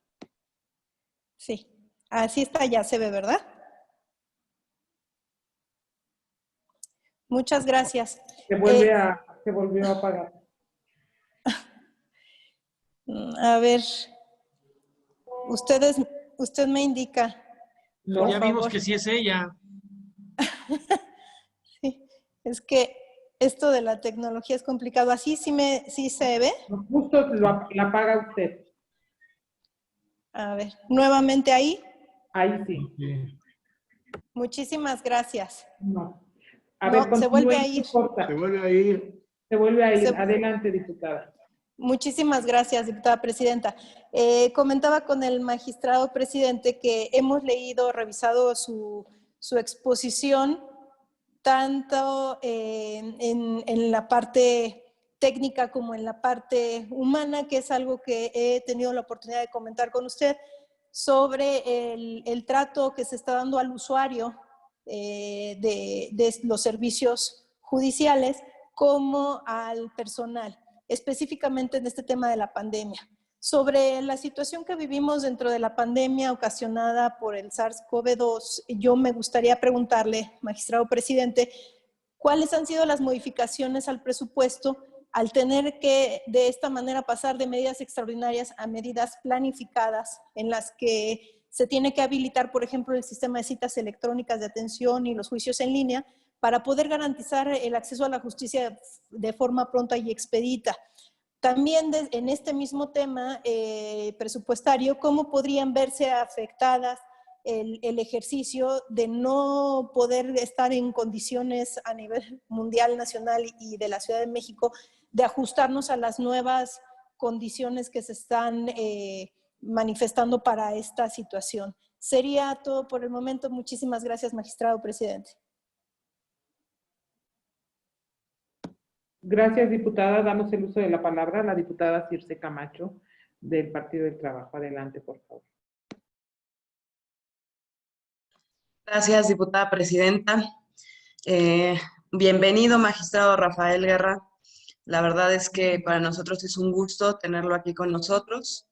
Sí, así está, ya se ve, ¿verdad? Muchas gracias. Se volvió a apagar. A ver, usted me indica. No, Ya vimos que sí es ella. Sí, es que esto de la tecnología es complicado. ¿Así sí se ve? justo la apaga usted. A ver, nuevamente ahí. Ahí sí. Muchísimas gracias. No. A No, ver, se vuelve a continúe, ir. Se vuelve a ir. Se vuelve a ir. Adelante, diputada. Muchísimas gracias, diputada presidenta. Comentaba con el magistrado presidente que hemos revisado su exposición, tanto en la parte técnica como en la parte humana, que es algo que he tenido la oportunidad de comentar con usted, sobre el trato que se está dando al usuario de los servicios judiciales como al personal, específicamente en este tema de la pandemia. Sobre la situación que vivimos dentro de la pandemia ocasionada por el SARS-CoV-2, yo me gustaría preguntarle, magistrado presidente, ¿cuáles han sido las modificaciones al presupuesto al tener que de esta manera pasar de medidas extraordinarias a medidas planificadas en las que se tiene que habilitar, por ejemplo, el sistema de citas electrónicas de atención y los juicios en línea para poder garantizar el acceso a la justicia de forma pronta y expedita? También en este mismo tema presupuestario, ¿cómo podrían verse afectadas el ejercicio de no poder estar en condiciones a nivel mundial, nacional y de la Ciudad de México de ajustarnos a las nuevas condiciones que se están manifestando para esta situación? Sería todo por el momento. Muchísimas gracias, magistrado presidente. Gracias, diputada. Damos el uso de la palabra a la diputada Circe Camacho, del Partido del Trabajo. Adelante, por favor. Gracias, diputada presidenta. Bienvenido, magistrado Rafael Guerra. La verdad es que para nosotros es un gusto tenerlo aquí con nosotros.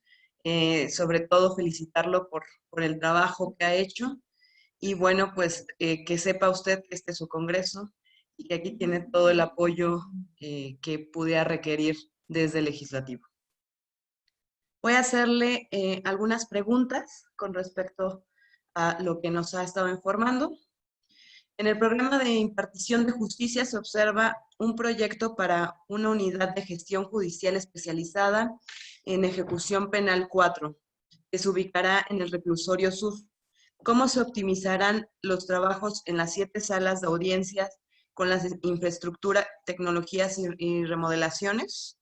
Sobre todo felicitarlo por el trabajo que ha hecho. Y bueno, pues que sepa usted que este es su congreso y que aquí tiene todo el apoyo que pudiera requerir desde el legislativo. Voy a hacerle algunas preguntas con respecto a lo que nos ha estado informando. En el programa de impartición de justicia se observa un proyecto para una unidad de gestión judicial especializada en ejecución penal 4, que se ubicará en el reclusorio sur. ¿Cómo se optimizarán los trabajos en las 7 salas de audiencias con la infraestructura, tecnologías y remodelaciones?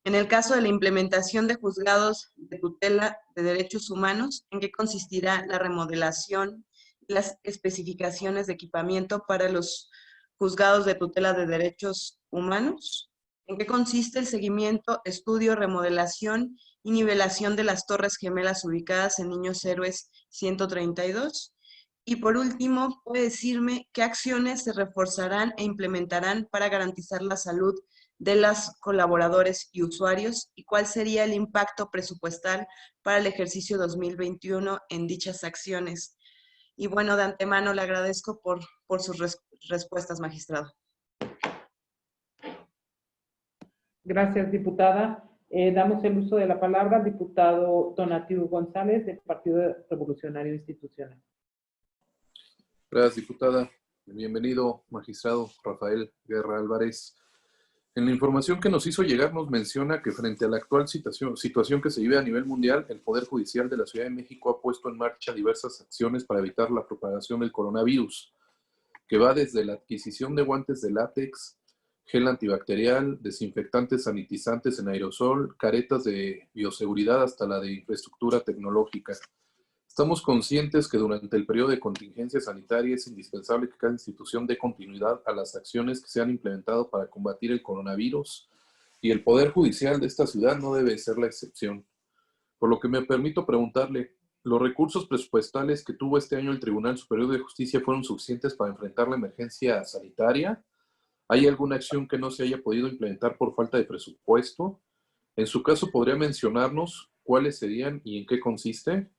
En el caso de la implementación de juzgados de tutela de derechos humanos, ¿en qué consistirá la remodelación y las especificaciones de equipamiento para los juzgados de tutela de derechos humanos? ¿En qué consiste el seguimiento, estudio, remodelación y nivelación de las torres gemelas ubicadas en Niños Héroes 132? Y por último, ¿puede decirme qué acciones se reforzarán e implementarán para garantizar la salud de los colaboradores y usuarios, y cuál sería el impacto presupuestal para el ejercicio 2021 en dichas acciones? Y bueno, de antemano le agradezco por sus respuestas, magistrado. Gracias, diputada. Damos el uso de la palabra al diputado Tonatiuh González, del Partido Revolucionario Institucional. Gracias, diputada. Bienvenido, magistrado Rafael Guerra Álvarez. En la información que nos hizo llegar nos menciona que frente a la actual situación que se vive a nivel mundial, el Poder Judicial de la Ciudad de México ha puesto en marcha diversas acciones para evitar la propagación del coronavirus, que va desde la adquisición de guantes de látex, gel antibacterial, desinfectantes sanitizantes en aerosol, caretas de bioseguridad hasta la de infraestructura tecnológica. Estamos conscientes que durante el periodo de contingencia sanitaria es indispensable que cada institución dé continuidad a las acciones que se han implementado para combatir el coronavirus y el Poder Judicial de esta ciudad no debe ser la excepción. por lo que me permito preguntarle, ¿los recursos presupuestales que tuvo este año el Tribunal Superior de Justicia fueron suficientes para enfrentar la emergencia sanitaria? ¿Hay alguna acción que no se haya podido implementar por falta de presupuesto? En su caso, ¿podría mencionarnos cuáles serían y en qué consiste?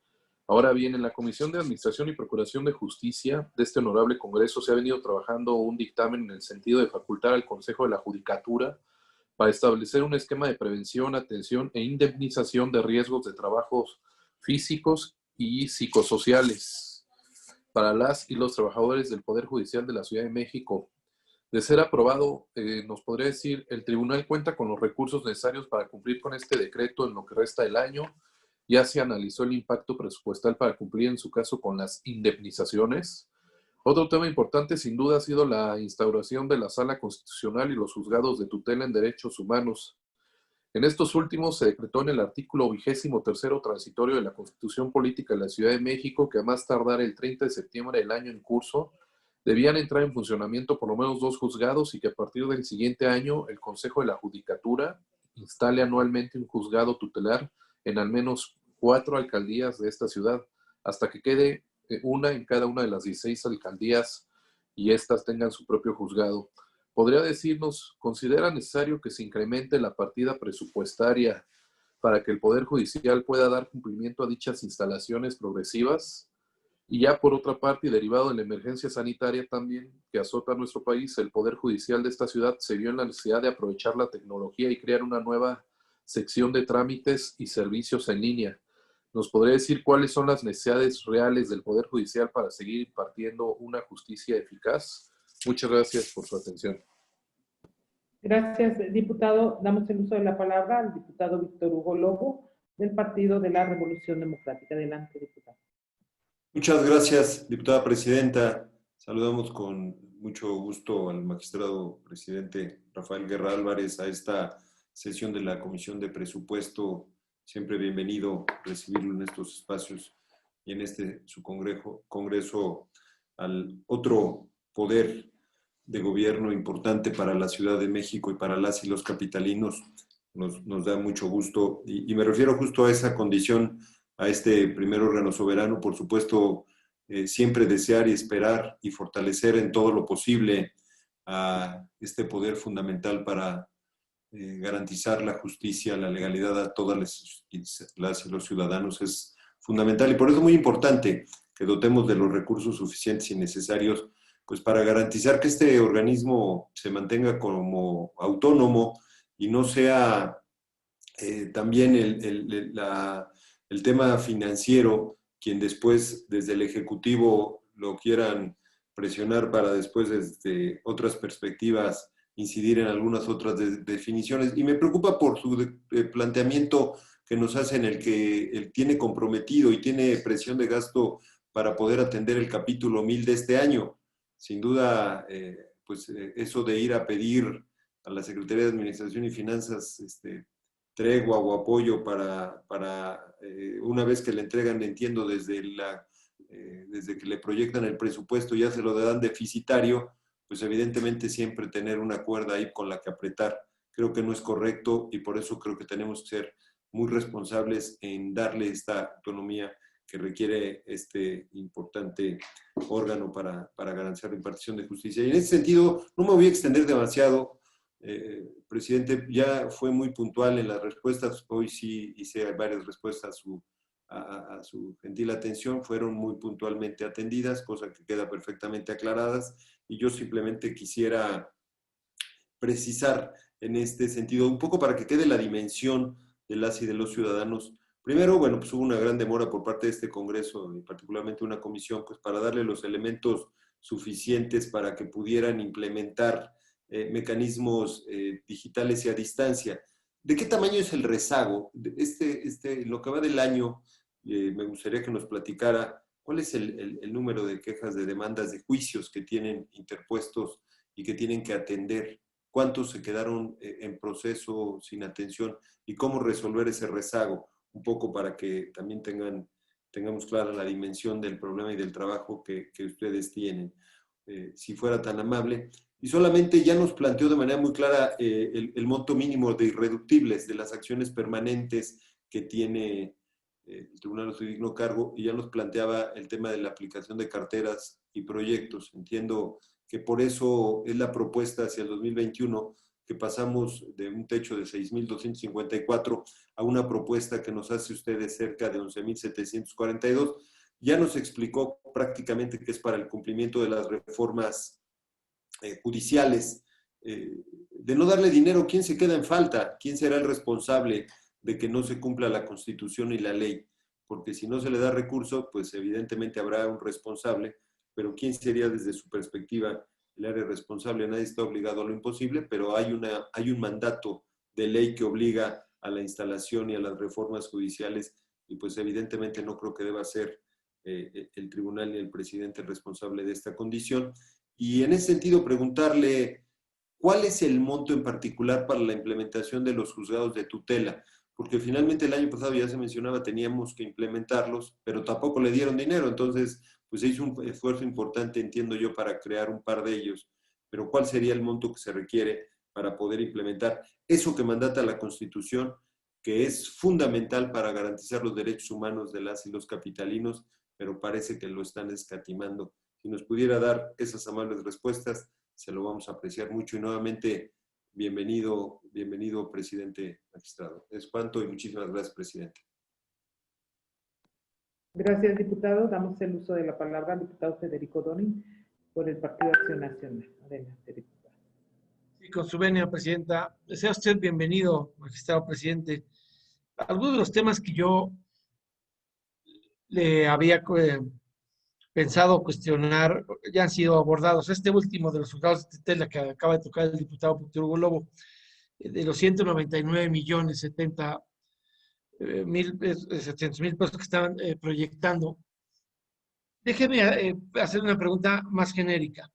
Ahora bien, en la Comisión de Administración y Procuración de Justicia de este honorable Congreso se ha venido trabajando un dictamen en el sentido de facultar al Consejo de la Judicatura para establecer un esquema de prevención, atención e indemnización de riesgos de trabajos físicos y psicosociales para las y los trabajadores del Poder Judicial de la Ciudad de México. De ser aprobado, nos podría decir, el tribunal cuenta con los recursos necesarios para cumplir con este decreto en lo que resta del año. Ya se analizó el impacto presupuestal para cumplir en su caso con las indemnizaciones. Otro tema importante sin duda ha sido la instauración de la Sala Constitucional y los juzgados de tutela en derechos humanos. En estos últimos se decretó en el artículo 23º transitorio de la Constitución Política de la Ciudad de México que a más tardar el 30 de septiembre del año en curso debían entrar en funcionamiento por lo menos 2 juzgados y que a partir del siguiente año el Consejo de la Judicatura instale anualmente un juzgado tutelar en al menos 4 alcaldías de esta ciudad, hasta que quede una en cada una de las 16 alcaldías y éstas tengan su propio juzgado. ¿Podría decirnos, considera necesario que se incremente la partida presupuestaria para que el Poder Judicial pueda dar cumplimiento a dichas instalaciones progresivas? Y ya por otra parte, y derivado de la emergencia sanitaria también que azota a nuestro país, el Poder Judicial de esta ciudad se vio en la necesidad de aprovechar la tecnología y crear una nueva sección de trámites y servicios en línea. ¿Nos podría decir cuáles son las necesidades reales del Poder Judicial para seguir impartiendo una justicia eficaz? Muchas gracias por su atención. Gracias, diputado. Damos el uso de la palabra al diputado Víctor Hugo Lobo, del Partido de la Revolución Democrática. Adelante, diputado. Muchas gracias, diputada presidenta. Saludamos con mucho gusto al magistrado presidente Rafael Guerra Álvarez a esta sesión de la Comisión de Presupuesto. Siempre bienvenido recibirlo en estos espacios y en este su congreso al otro poder de gobierno importante para la Ciudad de México y para las y los capitalinos. Nos da mucho gusto y me refiero justo a esa condición, a este primer órgano soberano, por supuesto, siempre desear y esperar y fortalecer en todo lo posible a este poder fundamental para garantizar la justicia, la legalidad a todas las y los ciudadanos es fundamental y por eso es muy importante que dotemos de los recursos suficientes y necesarios pues para garantizar que este organismo se mantenga como autónomo y no sea también el tema financiero quien después desde el Ejecutivo lo quieran presionar para después desde otras perspectivas incidir en algunas otras definiciones. Y me preocupa por su planteamiento que nos hace en el que él tiene comprometido y tiene presión de gasto para poder atender el capítulo 1000 de este año. Sin duda, eso de ir a pedir a la Secretaría de Administración y Finanzas tregua o apoyo para una vez que le entregan, entiendo, desde que le proyectan el presupuesto ya se lo dan deficitario, pues evidentemente siempre tener una cuerda ahí con la que apretar. Creo que no es correcto y por eso creo que tenemos que ser muy responsables en darle esta autonomía que requiere este importante órgano para garantizar la impartición de justicia. Y en ese sentido, no me voy a extender demasiado, presidente, ya fue muy puntual en las respuestas, hoy sí hice varias respuestas a su gentil atención, fueron muy puntualmente atendidas, cosa que queda perfectamente aclaradas, y yo simplemente quisiera precisar en este sentido, un poco para que quede la dimensión de las y de los ciudadanos. Primero, bueno, pues hubo una gran demora por parte de este Congreso, y particularmente una comisión, pues para darle los elementos suficientes para que pudieran implementar mecanismos digitales y a distancia. ¿De qué tamaño es el rezago? Lo que va del año, me gustaría que nos platicara cuál es el número de quejas, de demandas, de juicios que tienen interpuestos y que tienen que atender. ¿Cuántos se quedaron en proceso sin atención? ¿Y cómo resolver ese rezago? Un poco para que también tengamos clara la dimensión del problema y del trabajo que ustedes tienen. Si fuera tan amable. Y solamente ya nos planteó de manera muy clara el monto mínimo de irreductibles, de las acciones permanentes que tiene el tribunal de su digno cargo, y ya nos planteaba el tema de la aplicación de carteras y proyectos. Entiendo que por eso es la propuesta hacia el 2021, que pasamos de un techo de 6.254 a una propuesta que nos hace ustedes cerca de 11.742. Ya nos explicó prácticamente que es para el cumplimiento de las reformas judiciales. De no darle dinero, ¿quién se queda en falta? ¿Quién será el responsable de que no se cumpla la Constitución y la ley? Porque si no se le da recurso, pues evidentemente habrá un responsable, pero ¿quién sería desde su perspectiva el área responsable? Nadie está obligado a lo imposible, pero hay un mandato de ley que obliga a la instalación y a las reformas judiciales, y pues evidentemente no creo que deba ser el tribunal ni el presidente el responsable de esta condición. Y en ese sentido preguntarle, ¿cuál es el monto en particular para la implementación de los juzgados de tutela? Porque finalmente el año pasado, ya se mencionaba, teníamos que implementarlos, pero tampoco le dieron dinero. Entonces, pues se hizo un esfuerzo importante, entiendo yo, para crear un par de ellos. Pero ¿cuál sería el monto que se requiere para poder implementar eso que mandata la Constitución, que es fundamental para garantizar los derechos humanos de las y los capitalinos, pero parece que lo están escatimando? Si nos pudiera dar esas amables respuestas, se lo vamos a apreciar mucho. Y nuevamente, bienvenido, presidente magistrado. Es cuanto, y muchísimas gracias, presidente. Gracias, diputado. Damos el uso de la palabra al diputado Federico Donin por el Partido Acción Nacional. Adelante, diputado. Sí, con su venia, presidenta. Sea usted bienvenido, magistrado presidente. Algunos de los temas que yo le había pensado cuestionar ya han sido abordados. Este último de los juzgados de tutela que acaba de tocar el diputado Víctor Hugo Lobo, de los 199.070.700.000 pesos que estaban proyectando. Déjeme hacer una pregunta más genérica,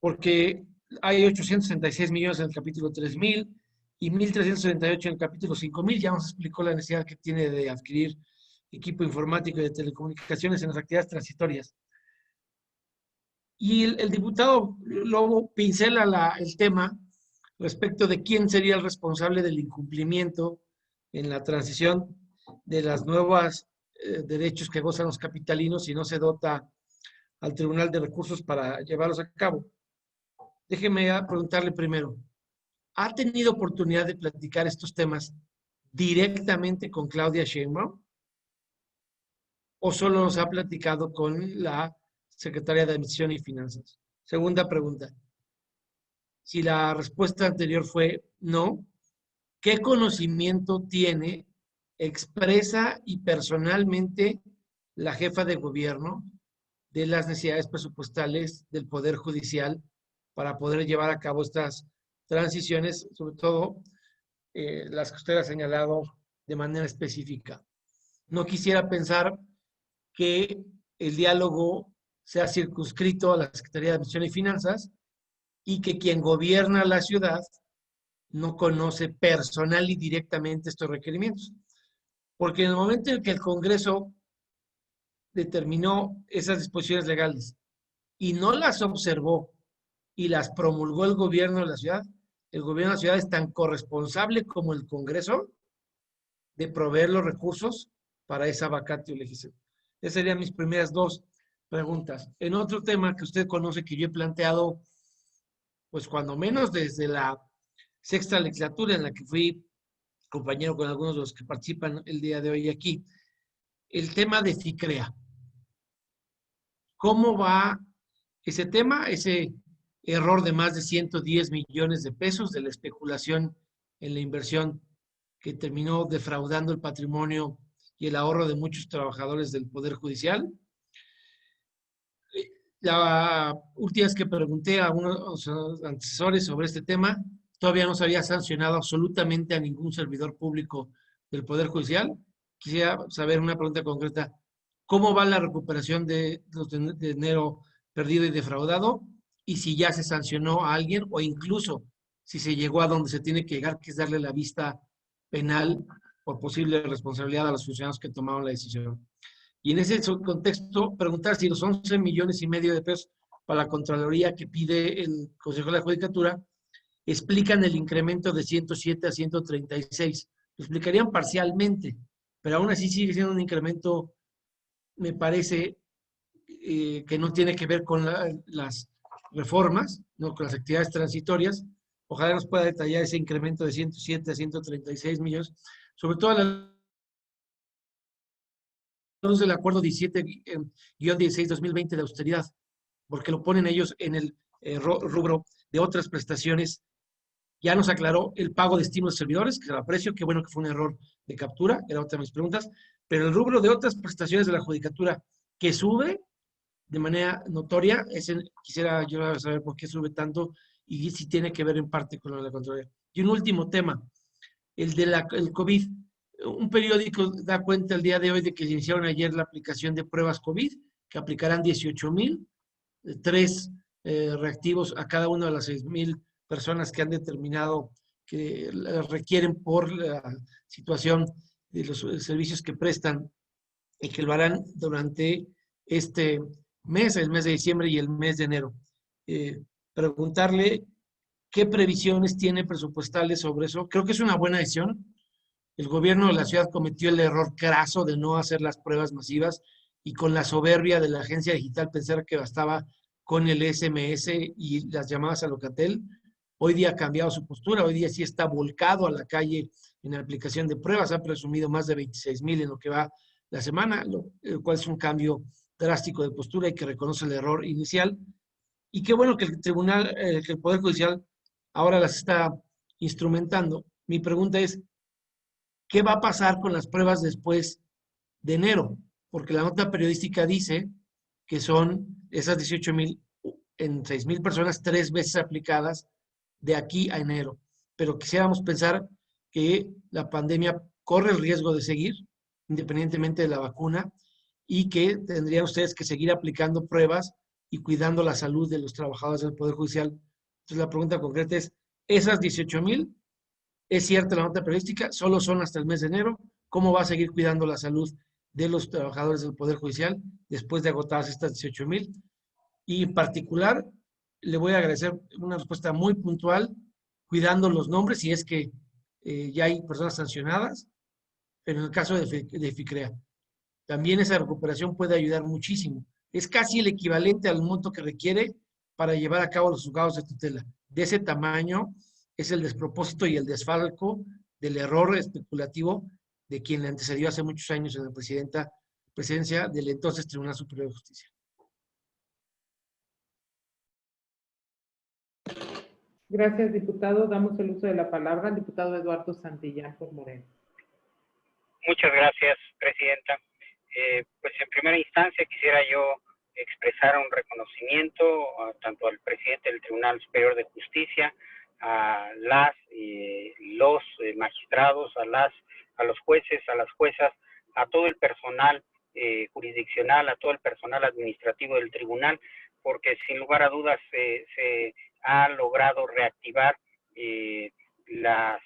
porque hay 866 millones en el capítulo 3.000 y 1.338 en el capítulo 5.000. Ya nos explicó la necesidad que tiene de adquirir equipo informático y de telecomunicaciones en las actividades transitorias. Y el diputado Lobo pincela el tema respecto de quién sería el responsable del incumplimiento en la transición de las nuevas derechos que gozan los capitalinos si no se dota al Tribunal de Recursos para llevarlos a cabo. Déjeme preguntarle primero, ¿ha tenido oportunidad de platicar estos temas directamente con Claudia Sheinbaum? ¿O solo nos ha platicado con la Secretaria de Administración y Finanzas? Segunda pregunta. Si la respuesta anterior fue no, ¿qué conocimiento tiene, expresa y personalmente la jefa de gobierno de las necesidades presupuestales del Poder Judicial para poder llevar a cabo estas transiciones, sobre todo las que usted ha señalado de manera específica? No quisiera pensar que el diálogo sea circunscrito a la Secretaría de Administración y Finanzas y que quien gobierna la ciudad no conoce personal y directamente estos requerimientos. Porque en el momento en que el Congreso determinó esas disposiciones legales y no las observó y las promulgó el gobierno de la ciudad, el gobierno de la ciudad es tan corresponsable como el Congreso de proveer los recursos para esa vacatio legislativa. Esas serían mis primeras dos preguntas. En otro tema que usted conoce, que yo he planteado, pues cuando menos desde la sexta legislatura en la que fui compañero con algunos de los que participan el día de hoy aquí, el tema de FICREA. ¿Cómo va ese tema, ese error de más de 110 millones de pesos de la especulación en la inversión que terminó defraudando el patrimonio y el ahorro de muchos trabajadores del Poder Judicial? La última vez que pregunté a unos antecesores sobre este tema, todavía no se había sancionado absolutamente a ningún servidor público del Poder Judicial. Quisiera saber una pregunta concreta. ¿Cómo va la recuperación de dinero perdido y defraudado? Y si ya se sancionó a alguien o incluso si se llegó a donde se tiene que llegar, que es darle la vista penal por posible responsabilidad a los funcionarios que tomaron la decisión. Y en ese contexto, preguntar si los 11,5 millones de pesos para la Contraloría que pide el Consejo de la Judicatura explican el incremento de 107 a 136. Lo explicarían parcialmente, pero aún así sigue siendo un incremento, me parece, que no tiene que ver con las reformas, no con las actividades transitorias. Ojalá nos pueda detallar ese incremento de 107 a 136 millones, sobre todo a la luz del acuerdo 17-16-2020 de austeridad, porque lo ponen ellos en el rubro de otras prestaciones. Ya nos aclaró el pago de estímulos servidores, que se lo aprecio, qué bueno que fue un error de captura, era otra de mis preguntas, pero el rubro de otras prestaciones de la judicatura que sube de manera notoria, quisiera yo saber por qué sube tanto y si tiene que ver en parte con lo de la Contraloría. Y un último tema, el de el COVID. Un periódico da cuenta el día de hoy de que iniciaron ayer la aplicación de pruebas COVID, que aplicarán 18,000, 3 reactivos a cada una de las 6,000 personas que han determinado que requieren por la situación de los servicios que prestan y que lo harán durante este mes, el mes de diciembre y el mes de enero. Preguntarle qué previsiones tiene presupuestales sobre eso. Creo que es una buena decisión. El gobierno de la ciudad cometió el error craso de no hacer las pruebas masivas y con la soberbia de la agencia digital pensar que bastaba con el SMS y las llamadas a Locatel. Hoy día ha cambiado su postura, hoy día sí está volcado a la calle en la aplicación de pruebas, ha presumido más de 26,000 en lo que va la semana, lo cual es un cambio drástico de postura y que reconoce el error inicial. Y qué bueno que el tribunal, que el Poder Judicial ahora las está instrumentando. Mi pregunta es, ¿qué va a pasar con las pruebas después de enero? Porque la nota periodística dice que son esas 18,000 en 6,000 personas 3 veces aplicadas de aquí a enero. Pero quisiéramos pensar que la pandemia corre el riesgo de seguir, independientemente de la vacuna, y que tendrían ustedes que seguir aplicando pruebas y cuidando la salud de los trabajadores del Poder Judicial. Entonces la pregunta concreta es, ¿esas 18,000, es cierta la nota periodística, solo son hasta el mes de enero? ¿Cómo va a seguir cuidando la salud de los trabajadores del Poder Judicial después de agotadas estas 18,000? Y en particular, le voy a agradecer una respuesta muy puntual, cuidando los nombres, si es que ya hay personas sancionadas, pero en el caso de FICREA, también esa recuperación puede ayudar muchísimo. Es casi el equivalente al monto que requiere para llevar a cabo los juzgados de tutela. De ese tamaño es el despropósito y el desfalco del error especulativo de quien le antecedió hace muchos años en la presidencia del entonces Tribunal Superior de Justicia. Gracias, diputado. Damos el uso de la palabra al diputado Eduardo Santillán por Moreno. Muchas gracias, presidenta. Pues en primera instancia quisiera yo expresar un reconocimiento tanto al presidente del Tribunal Superior de Justicia, a los magistrados, a los jueces, a las juezas, a todo el personal jurisdiccional, a todo el personal administrativo del tribunal, porque sin lugar a dudas se ha logrado reactivar la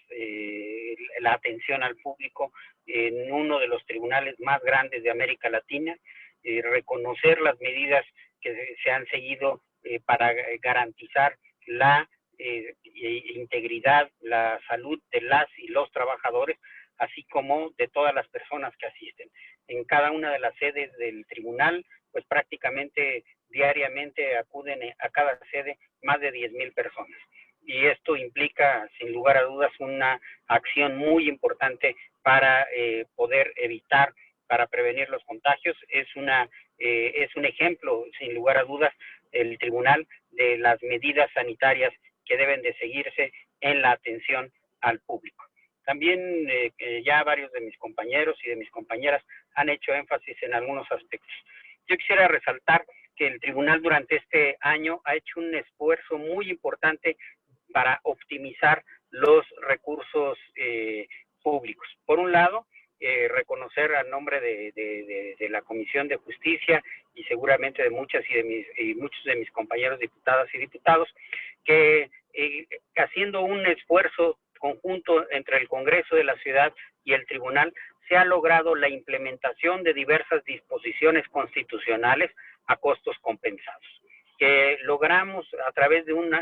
atención al público en uno de los tribunales más grandes de América Latina, reconocer las medidas que se han seguido para garantizar la integridad, la salud de las y los trabajadores, así como de todas las personas que asisten. En cada una de las sedes del tribunal, pues prácticamente diariamente acuden a cada sede más de 10,000 personas. Y esto implica, sin lugar a dudas, una acción muy importante para poder evitar, para prevenir los contagios. Es un ejemplo, sin lugar a dudas, el tribunal de las medidas sanitarias que deben de seguirse en la atención al público. También ya varios de mis compañeros y de mis compañeras han hecho énfasis en algunos aspectos. Yo quisiera resaltar que el tribunal durante este año ha hecho un esfuerzo muy importante para optimizar los recursos públicos. Por un lado, reconocer al nombre de la Comisión de Justicia y seguramente de muchos de mis compañeros diputadas y diputados, que haciendo un esfuerzo conjunto entre el Congreso de la Ciudad y el Tribunal, se ha logrado la implementación de diversas disposiciones constitucionales a costos compensados, que logramos a través de un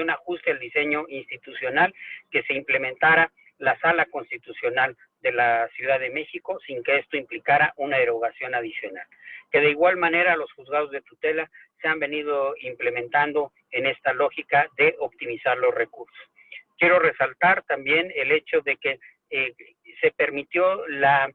ajuste al diseño institucional, que se implementara la Sala Constitucional de la Ciudad de México sin que esto implicara una erogación adicional. Que de igual manera los juzgados de tutela se han venido implementando en esta lógica de optimizar los recursos. Quiero resaltar también el hecho de que se permitió la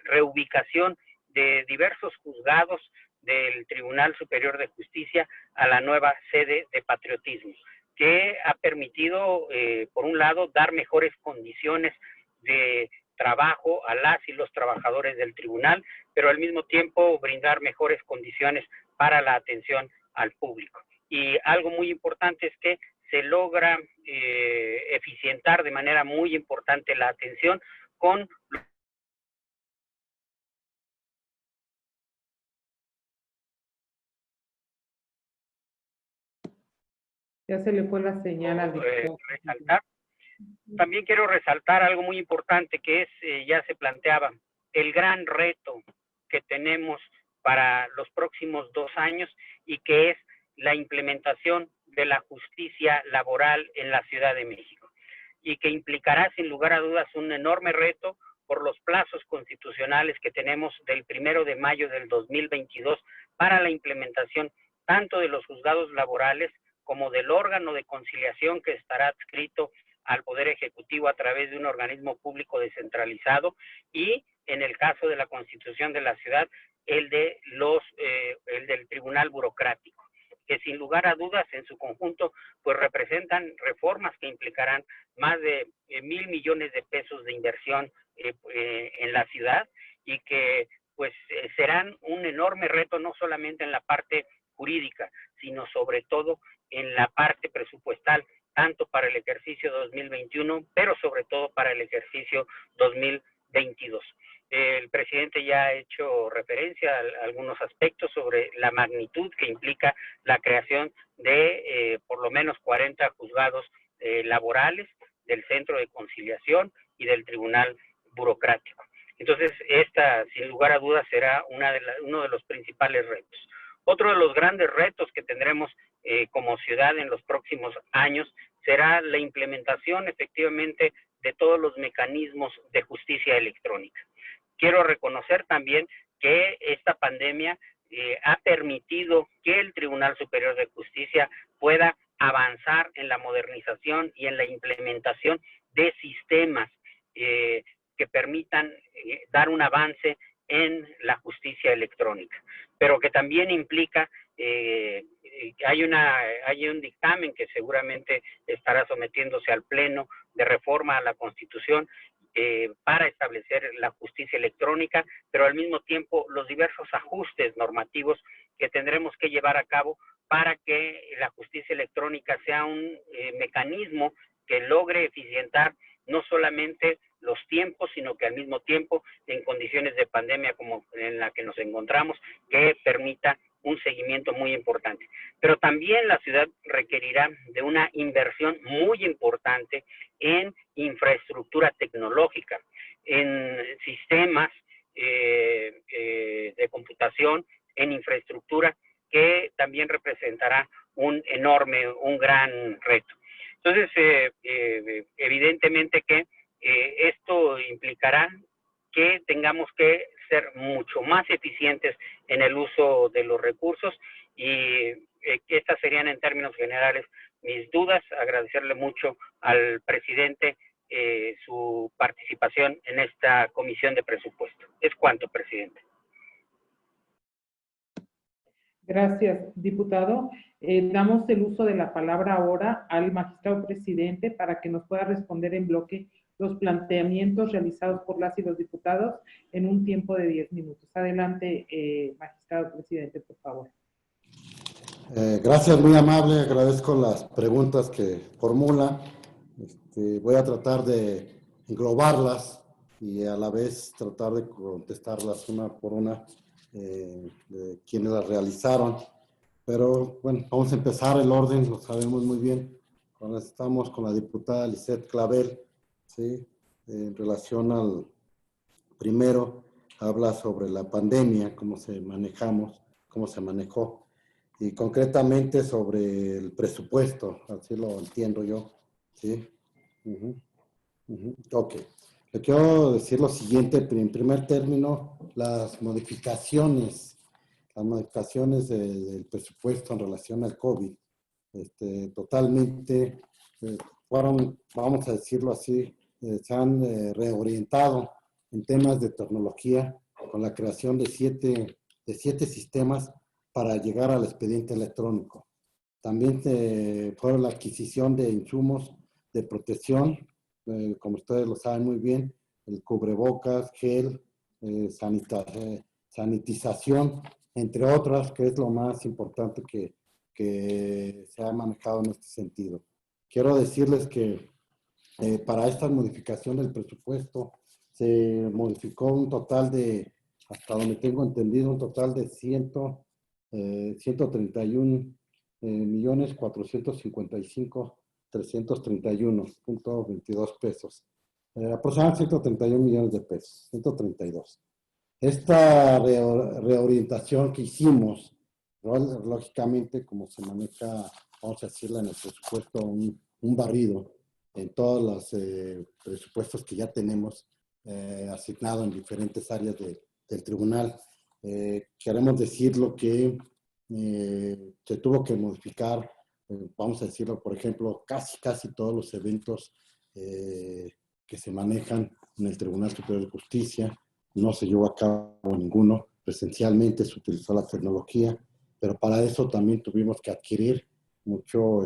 reubicación de diversos juzgados del Tribunal Superior de Justicia a la nueva sede de Patriotismo, que ha permitido, por un lado, dar mejores condiciones de trabajo a las y los trabajadores del tribunal, pero al mismo tiempo brindar mejores condiciones para la atención al público. Y algo muy importante es que se logra eficientar de manera muy importante la atención con Ya se le fue la señal al resaltar. También quiero resaltar algo muy importante que es, ya se planteaba, el gran reto que tenemos para los próximos 2 años y que es la implementación de la justicia laboral en la Ciudad de México y que implicará sin lugar a dudas un enorme reto por los plazos constitucionales que tenemos del 1 de mayo del 2022 para la implementación tanto de los juzgados laborales como del órgano de conciliación que estará adscrito al Poder Ejecutivo a través de un organismo público descentralizado y, en el caso de la Constitución de la Ciudad, el del Tribunal Burocrático, que sin lugar a dudas en su conjunto pues representan reformas que implicarán más de 1,000 millones de pesos de inversión en la ciudad y que pues serán un enorme reto no solamente en la parte jurídica, sino sobre todo en la parte presupuestal, tanto para el ejercicio 2021, pero sobre todo para el ejercicio 2022. El presidente ya ha hecho referencia a algunos aspectos sobre la magnitud que implica la creación de por lo menos 40 juzgados laborales, del Centro de Conciliación y del Tribunal Burocrático. Entonces, esta, sin lugar a dudas, será uno de los principales retos. Otro de los grandes retos que tendremos como ciudad en los próximos años será la implementación efectivamente de todos los mecanismos de justicia electrónica. Quiero reconocer también que esta pandemia ha permitido que el Tribunal Superior de Justicia pueda avanzar en la modernización y en la implementación de sistemas que permitan dar un avance en la justicia electrónica, pero que también implica hay un dictamen que seguramente estará sometiéndose al Pleno de reforma a la Constitución para establecer la justicia electrónica, pero al mismo tiempo los diversos ajustes normativos que tendremos que llevar a cabo para que la justicia electrónica sea un mecanismo que logre eficientar no solamente los tiempos, sino que al mismo tiempo, en condiciones de pandemia como en la que nos encontramos, que permita un seguimiento muy importante. Pero también la ciudad requerirá de una inversión muy importante en infraestructura tecnológica, en sistemas de computación, en infraestructura que también representará un gran reto. Entonces, evidentemente que esto implicará que tengamos que ser mucho más eficientes en el uso de los recursos y que estas serían en términos generales mis dudas. Agradecerle mucho al presidente su participación en esta comisión de presupuesto. Es cuanto, presidente. Gracias, diputado. Damos el uso de la palabra ahora al magistrado presidente para que nos pueda responder en bloque los planteamientos realizados por las y los diputados en un tiempo de 10 minutos. Adelante, magistrado presidente, por favor. Gracias, muy amable. Agradezco las preguntas que formula. Voy a tratar de englobarlas y a la vez tratar de contestarlas una por una de quienes las realizaron. Pero bueno, vamos a empezar el orden, lo sabemos muy bien. Cuando estamos con la diputada Lisette Clavel, ¿sí? En relación al primero, habla sobre la pandemia, cómo se manejó, y concretamente sobre el presupuesto, así lo entiendo yo, ¿sí? Ok. le quiero decir lo siguiente. En primer término, las modificaciones del presupuesto en relación al COVID, totalmente fueron, vamos a decirlo así, se han reorientado en temas de tecnología con la creación de siete sistemas para llegar al expediente electrónico. También fue la adquisición de insumos de protección, como ustedes lo saben muy bien, el cubrebocas, gel, sanitización, entre otras, que es lo más importante que se ha manejado en este sentido. Quiero decirles que para esta modificación del presupuesto se modificó un total de, hasta donde tengo entendido, un total de 131,455,331.22 pesos. Aproximadamente 131 millones de pesos, 132. Esta reorientación que hicimos, lógicamente, como se maneja, vamos a decirla en el presupuesto, un barrido en todos los presupuestos que ya tenemos asignado en diferentes áreas del tribunal. Queremos decirlo que se tuvo que modificar, vamos a decirlo, por ejemplo, casi todos los eventos que se manejan en el Tribunal Superior de Justicia. No se llevó a cabo ninguno presencialmente, se utilizó la tecnología, pero para eso también tuvimos que adquirir mucho,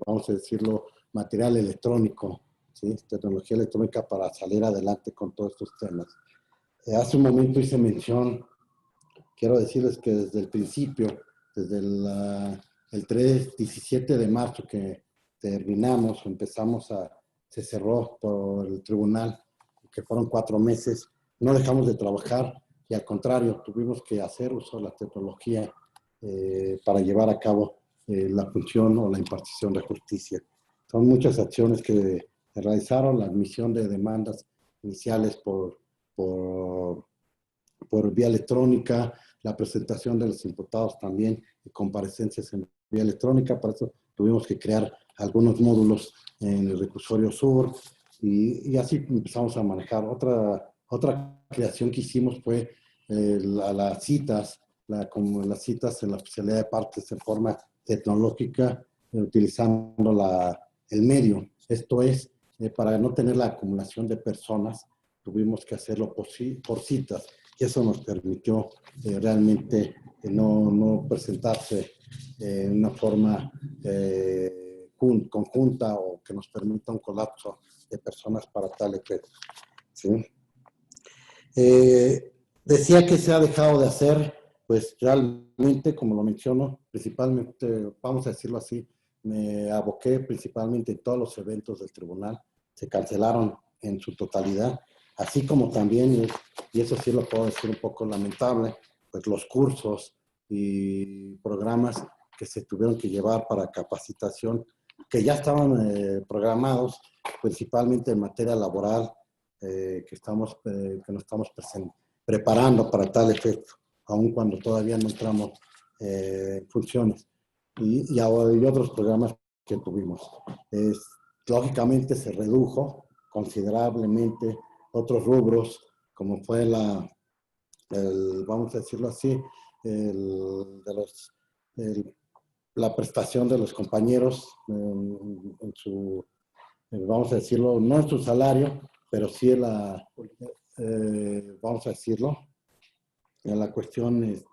vamos a decirlo, material electrónico, ¿sí? Tecnología electrónica para salir adelante con todos estos temas. Hace un momento hice mención, quiero decirles que desde el principio, desde el 17 de marzo que terminamos, se cerró por el tribunal, que fueron 4 meses, no dejamos de trabajar y al contrario, tuvimos que hacer uso de la tecnología para llevar a cabo la función o la impartición de justicia. Son muchas acciones que se realizaron, la admisión de demandas iniciales por vía electrónica, la presentación de los imputados también y comparecencias en vía electrónica. Para eso tuvimos que crear algunos módulos en el reclusorio sur y así empezamos a manejar. Otra creación que hicimos fue las citas, como las citas en la especialidad de partes en forma tecnológica, utilizando el medio. Esto es, para no tener la acumulación de personas, tuvimos que hacerlo por citas. Y eso nos permitió realmente no presentarse en una forma conjunta o que nos permita un colapso de personas para tal efecto. ¿Sí? Decía que se ha dejado de hacer, pues realmente, como lo menciono, principalmente, vamos a decirlo así, me aboqué principalmente en todos los eventos del tribunal, se cancelaron en su totalidad, así como también, y eso sí lo puedo decir un poco lamentable, pues los cursos y programas que se tuvieron que llevar para capacitación, que ya estaban programados, principalmente en materia laboral, que nos estamos preparando para tal efecto, aun cuando todavía no entramos en funciones, y otros programas que tuvimos. Lógicamente se redujo considerablemente otros rubros, como fue vamos a decirlo así, la prestación de los compañeros en su, vamos a decirlo, no en su salario, pero sí vamos a decirlo, en la cuestión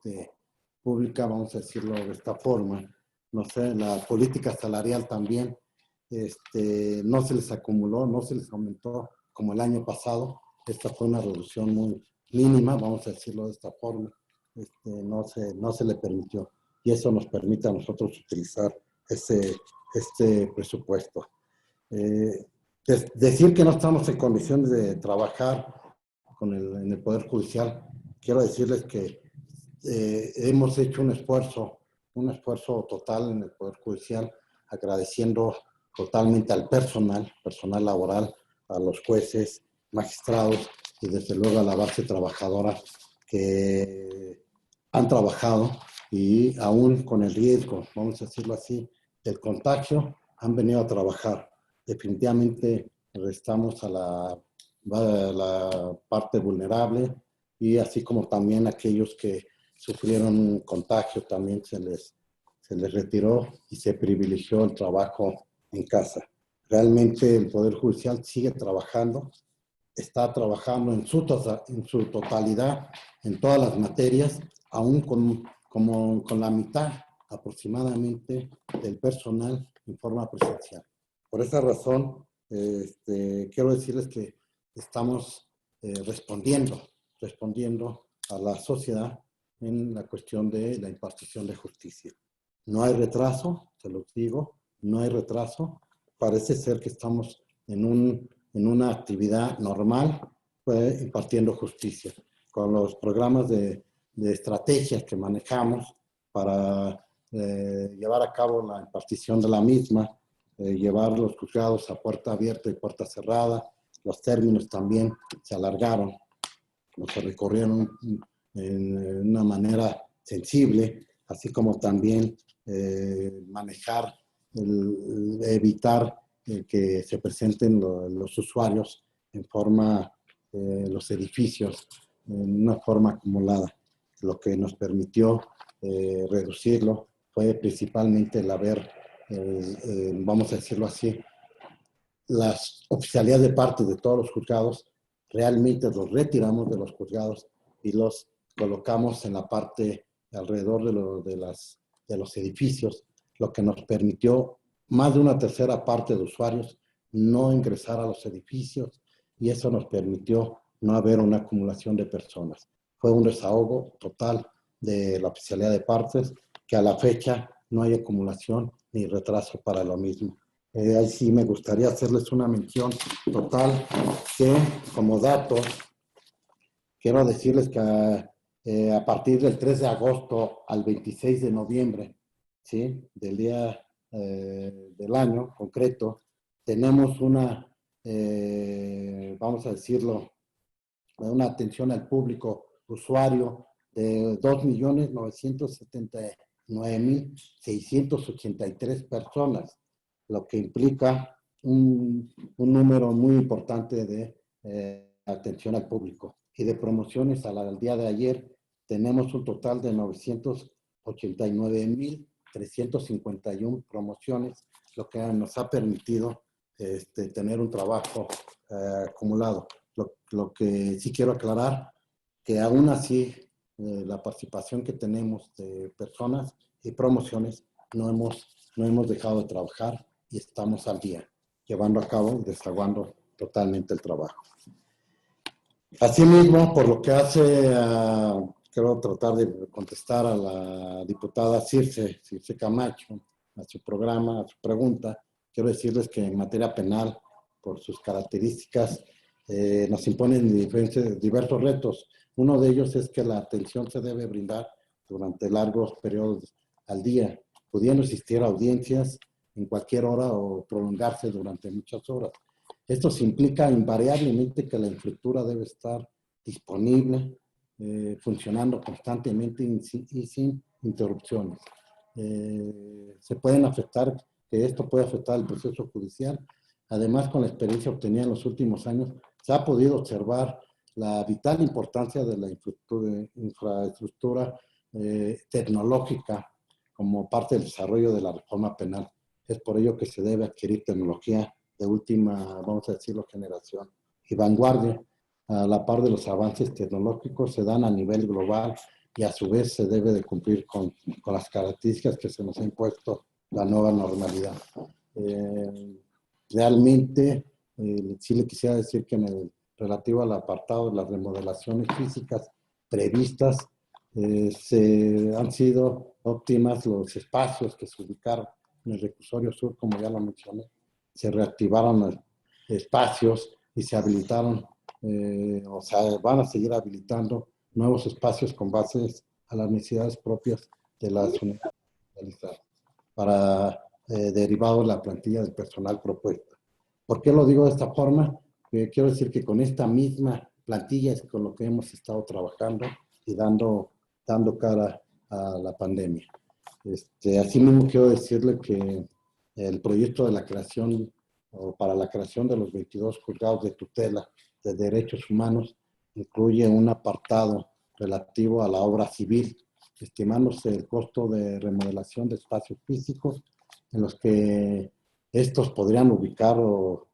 pública, vamos a decirlo de esta forma. No sé, la política salarial también, no se les acumuló, no se les aumentó como el año pasado. Esta fue una reducción muy mínima, vamos a decirlo de esta forma. No se le permitió. Y eso nos permite a nosotros utilizar este presupuesto. Decir que no estamos en condiciones de trabajar en el Poder Judicial, quiero decirles que hemos hecho un esfuerzo total en el Poder Judicial, agradeciendo totalmente al personal laboral, a los jueces, magistrados y desde luego a la base trabajadora que han trabajado y aún con el riesgo, vamos a decirlo así, del contagio, han venido a trabajar. Definitivamente restamos a la parte vulnerable y así como también aquellos que sufrieron un contagio también se les retiró y se privilegió el trabajo en casa. Realmente el Poder Judicial sigue trabajando, está trabajando en su totalidad, en todas las materias, aún con la mitad aproximadamente del personal en forma presencial. Por esa razón, quiero decirles que estamos respondiendo a la sociedad en la cuestión de la impartición de justicia. No hay retraso, se los digo, no hay retraso. Parece ser que estamos en una actividad normal, impartiendo justicia. Con los programas de estrategias que manejamos para llevar a cabo la impartición de la misma, llevar los juzgados a puerta abierta y puerta cerrada, los términos también se alargaron, se recorrieron en una manera sensible, así como también manejar, evitar que se presenten los usuarios en forma, los edificios, en una forma acumulada. Lo que nos permitió reducirlo fue principalmente el haber, vamos a decirlo así, las oficialías de parte de todos los juzgados, realmente los retiramos de los juzgados y los colocamos en la parte alrededor de los edificios, lo que nos permitió más de una tercera parte de usuarios no ingresar a los edificios y eso nos permitió no haber una acumulación de personas. Fue un desahogo total de la oficialidad de partes, que a la fecha no hay acumulación ni retraso para lo mismo. Ahí sí me gustaría hacerles una mención total que, como dato, quiero decirles que a partir del 3 de agosto al 26 de noviembre, ¿sí?, del día del año concreto, tenemos una, vamos a decirlo, una atención al público usuario de 2.979.683 personas, lo que implica un número muy importante de atención al público. Y de promociones al día de ayer tenemos un total de 989.351 promociones, lo que nos ha permitido tener un trabajo acumulado. Lo que sí quiero aclarar, que aún así la participación que tenemos de personas y promociones no hemos dejado de trabajar y estamos al día, llevando a cabo y desaguando totalmente el trabajo. Asimismo, por lo que hace, quiero tratar de contestar a la diputada Circe Camacho, a su programa, a su pregunta, quiero decirles que en materia penal, por sus características, nos imponen diversos retos. Uno de ellos es que la atención se debe brindar durante largos periodos al día, pudiendo existir audiencias en cualquier hora o prolongarse durante muchas horas. Esto implica invariablemente que la infraestructura debe estar disponible, funcionando constantemente y sin interrupciones. Se pueden afectar, que esto puede afectar el proceso judicial. Además, con la experiencia obtenida en los últimos años, se ha podido observar la vital importancia de la infraestructura tecnológica como parte del desarrollo de la reforma penal. Es por ello que se debe adquirir tecnología de última, vamos a decirlo, generación y vanguardia. A la par de los avances tecnológicos se dan a nivel global y a su vez se debe de cumplir con las características que se nos ha impuesto la nueva normalidad. Realmente, sí le quisiera decir que en el relativo al apartado de las remodelaciones físicas previstas, han sido óptimas los espacios que se ubicaron en el reclusorio sur, como ya lo mencioné. Se reactivaron espacios y se habilitaron, o sea, van a seguir habilitando nuevos espacios con bases a las necesidades propias de las unidades para derivado de la plantilla del personal propuesta. ¿Por qué lo digo de esta forma? Quiero decir que con esta misma plantilla es con lo que hemos estado trabajando y dando cara a la pandemia. Asimismo, quiero decirle que el proyecto de la creación o para la creación de los 22 juzgados de tutela de derechos humanos incluye un apartado relativo a la obra civil, estimándose el costo de remodelación de espacios físicos en los que estos podrían ubicar o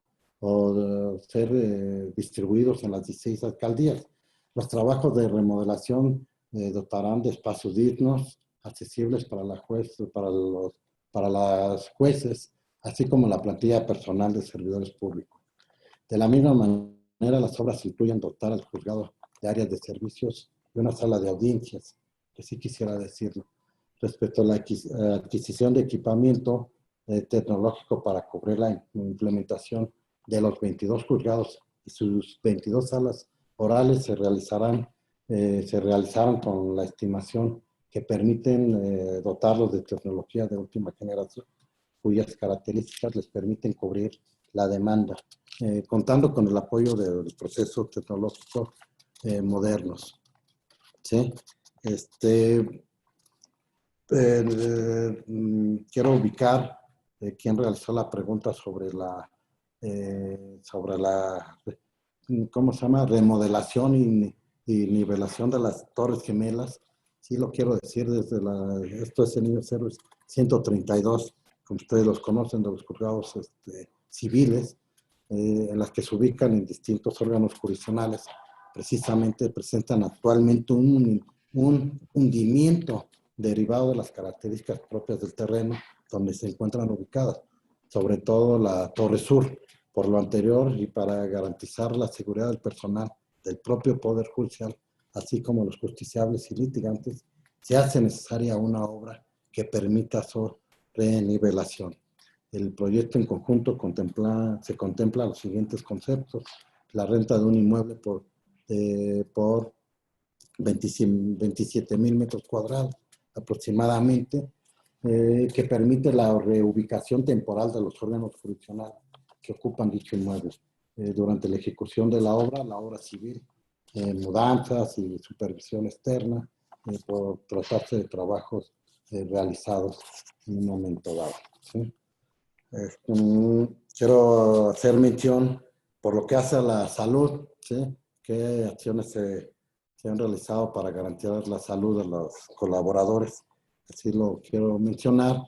ser distribuidos en las 16 alcaldías. Los trabajos de remodelación dotarán de espacios dignos, accesibles para las jueces, así como la plantilla personal de servidores públicos. De la misma manera, las obras incluyen dotar al juzgado de áreas de servicios y una sala de audiencias, que sí quisiera decirlo, respecto a la adquisición de equipamiento tecnológico para cubrir la implementación de los 22 juzgados y sus 22 salas orales se realizaron con la estimación que permiten dotarlos de tecnología de última generación, cuyas características les permiten cubrir la demanda, contando con el apoyo de procesos tecnológicos modernos. ¿Sí? Quiero ubicar quién realizó la pregunta sobre la ¿cómo se llama? Remodelación y nivelación de las Torres Gemelas. Sí lo quiero decir esto es el nivel 132, como ustedes los conocen, de los juzgados civiles, en las que se ubican en distintos órganos jurisdiccionales. Precisamente presentan actualmente un hundimiento derivado de las características propias del terreno donde se encuentran ubicadas, sobre todo la Torre Sur. Por lo anterior y para garantizar la seguridad del personal del propio Poder Judicial, así como los justiciables y litigantes, se hace necesaria una obra que permita su renivelación. El proyecto en conjunto se contempla los siguientes conceptos: la renta de un inmueble por 27,000 metros cuadrados aproximadamente, que permite la reubicación temporal de los órganos jurisdiccionales que ocupan dicho inmueble durante la ejecución de la obra civil, mudanzas y supervisión externa, por tratarse de trabajos realizados en un momento dado. ¿Sí? Quiero hacer mención por lo que hace a la salud, ¿sí? Qué acciones se han realizado para garantizar la salud de los colaboradores. Así lo quiero mencionar.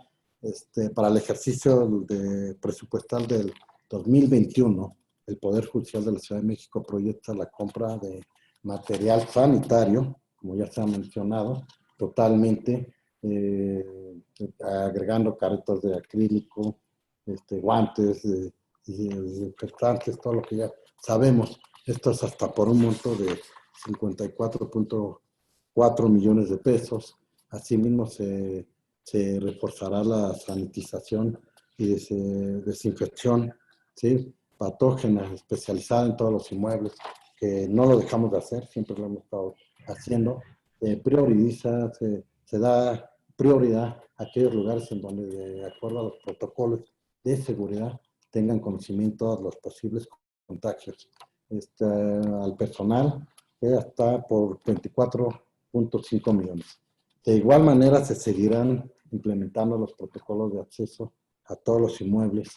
Para el ejercicio presupuestal del 2021, el Poder Judicial de la Ciudad de México proyecta la compra de material sanitario, como ya se ha mencionado, totalmente, agregando caretas de acrílico, guantes, desinfectantes, todo lo que ya sabemos. Esto es hasta por un monto de 54.4 millones de pesos. Asimismo, se reforzará la sanitización y desinfección, ¿sí? Patógena especializada en todos los inmuebles, que no lo dejamos de hacer, siempre lo hemos estado haciendo. Se da prioridad a aquellos lugares en donde, de acuerdo a los protocolos de seguridad, tengan conocimiento de los posibles contagios. Al personal, hasta por 24.5 millones. De igual manera, se seguirán implementando los protocolos de acceso a todos los inmuebles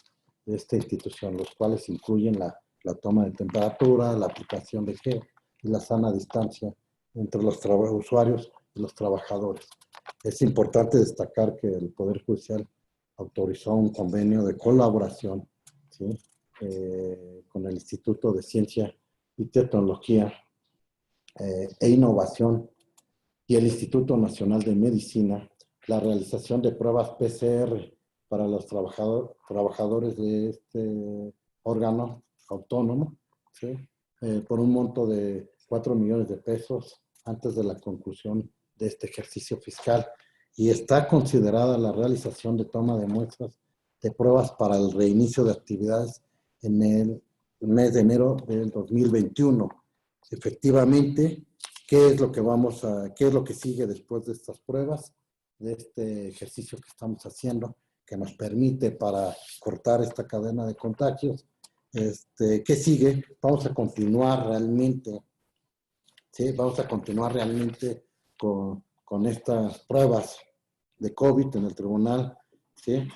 de esta institución, los cuales incluyen la toma de temperatura, la aplicación de gel y la sana distancia entre los usuarios y los trabajadores. Es importante destacar que el Poder Judicial autorizó un convenio de colaboración, ¿sí? Con el Instituto de Ciencia y Tecnología e Innovación y el Instituto Nacional de Medicina, la realización de pruebas PCR para los trabajadores de este órgano autónomo, ¿sí? Por un monto de 4 millones de pesos antes de la conclusión de este ejercicio fiscal. Y está considerada la realización de toma de muestras de pruebas para el reinicio de actividades en el mes de enero del 2021. Efectivamente, ¿qué es lo que sigue después de estas pruebas, de este ejercicio que estamos haciendo, que nos permite para cortar esta cadena de contagios? ¿Qué sigue? Vamos a continuar realmente, ¿sí? Vamos a continuar realmente con estas pruebas de COVID en el tribunal, ¿sí?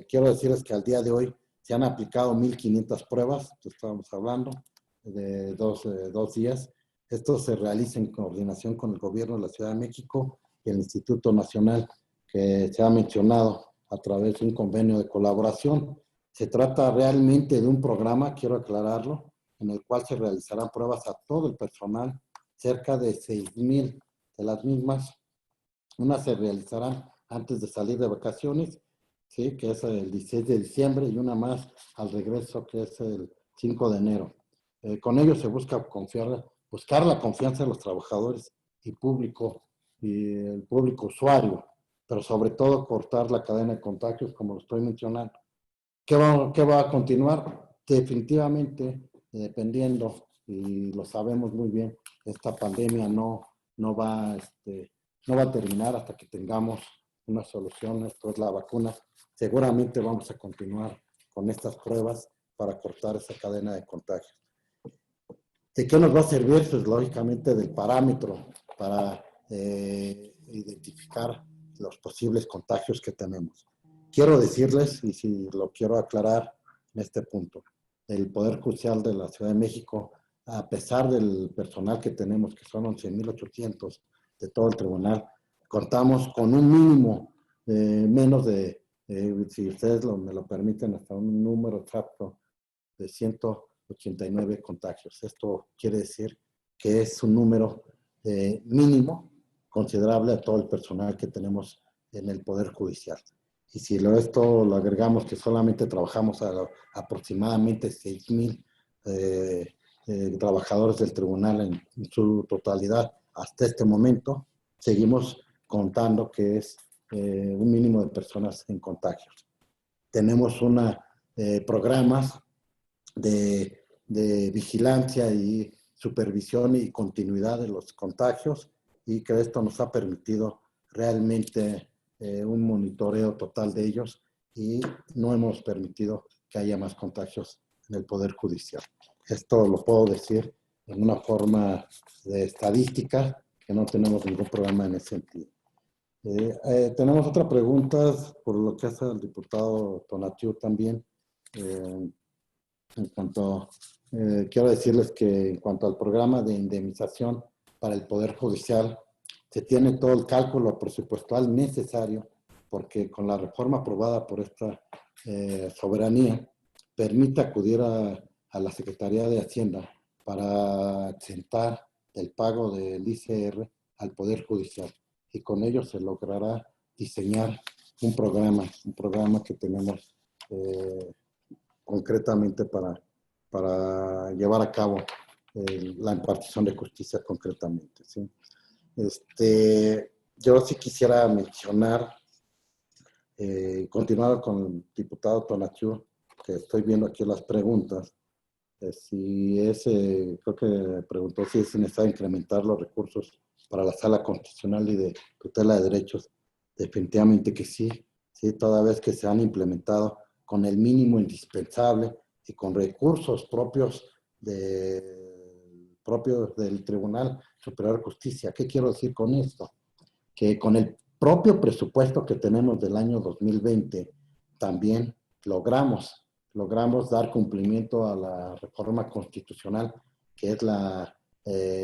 Quiero decirles que al día de hoy Se han aplicado 1.500 pruebas, que estábamos hablando, de dos días. Esto se realiza en coordinación con el gobierno de la Ciudad de México y el Instituto Nacional, que se ha mencionado a través de un convenio de colaboración. Se trata realmente de un programa, quiero aclararlo, en el cual se realizarán pruebas a todo el personal, cerca de 6,000 de las mismas. Unas se realizarán antes de salir de vacaciones, ¿sí? Que es el 16 de diciembre, y una más al regreso, que es el 5 de enero. Con ello se busca buscar la confianza de los trabajadores y el público usuario, pero sobre todo cortar la cadena de contagios, como lo estoy mencionando. ¿Qué va a continuar? Definitivamente, dependiendo, y lo sabemos muy bien, esta pandemia no va a terminar hasta que tengamos una solución. Esto es la vacuna. Seguramente vamos a continuar con estas pruebas para cortar esa cadena de contagios. ¿De qué nos va a servir? Pues lógicamente del parámetro para identificar los posibles contagios que tenemos. Quiero decirles, y si lo quiero aclarar en este punto, el Poder Judicial de la Ciudad de México, a pesar del personal que tenemos, que son 11,800 de todo el tribunal, contamos con un mínimo menos de, si ustedes me lo permiten, hasta un número exacto de 189 contagios. Esto quiere decir que es un número mínimo considerable a todo el personal que tenemos en el Poder Judicial. Y si esto lo agregamos, que solamente trabajamos a aproximadamente 6,000 trabajadores del tribunal en su totalidad hasta este momento, seguimos contando que es un mínimo de personas en contagios. Tenemos programas de vigilancia y supervisión y continuidad de los contagios, y que esto nos ha permitido realmente un monitoreo total de ellos, y no hemos permitido que haya más contagios en el Poder Judicial. Esto lo puedo decir en una forma de estadística, que no tenemos ningún problema en ese sentido. Tenemos otra pregunta por lo que hace el diputado Tonatiuh también. Quiero decirles que en cuanto al programa de indemnización para el Poder Judicial, se tiene todo el cálculo presupuestal necesario, porque con la reforma aprobada por esta soberanía, permite acudir a la Secretaría de Hacienda para exentar el pago del ICR al Poder Judicial. Y con ello se logrará diseñar un programa que tenemos concretamente para llevar a cabo la impartición de justicia concretamente, ¿sí? Yo sí quisiera mencionar, continuar con el diputado Tonatiuh, que estoy viendo aquí las preguntas. Creo que preguntó si es necesario incrementar los recursos para la Sala Constitucional y de Tutela de Derechos. Definitivamente que sí, toda vez que se han implementado con el mínimo indispensable y con recursos propios del Tribunal Superior de Justicia. ¿Qué quiero decir con esto? Que con el propio presupuesto que tenemos del año 2020, también logramos dar cumplimiento a la reforma constitucional, que es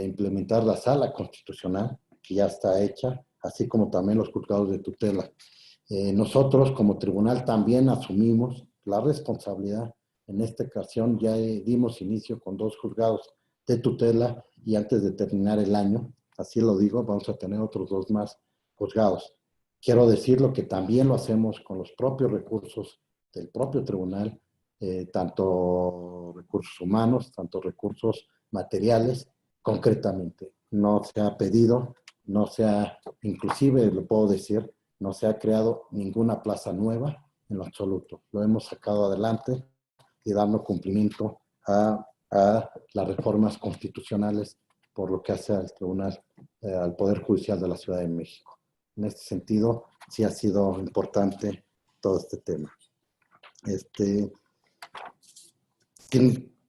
implementar la Sala Constitucional, que ya está hecha, así como también los juzgados de tutela. Nosotros como tribunal también asumimos la responsabilidad. En esta ocasión ya dimos inicio con 2 juzgados de tutela, y antes de terminar el año, así lo digo, vamos a tener otros 2 más juzgados. Quiero decirlo que también lo hacemos con los propios recursos del propio tribunal, tanto recursos humanos, tanto recursos materiales, concretamente. No se ha pedido, inclusive lo puedo decir, no se ha creado ninguna plaza nueva en lo absoluto. Lo hemos sacado adelante y dando cumplimiento a las reformas constitucionales por lo que hace al Tribunal, al Poder Judicial de la Ciudad de México. En este sentido, sí ha sido importante todo este tema.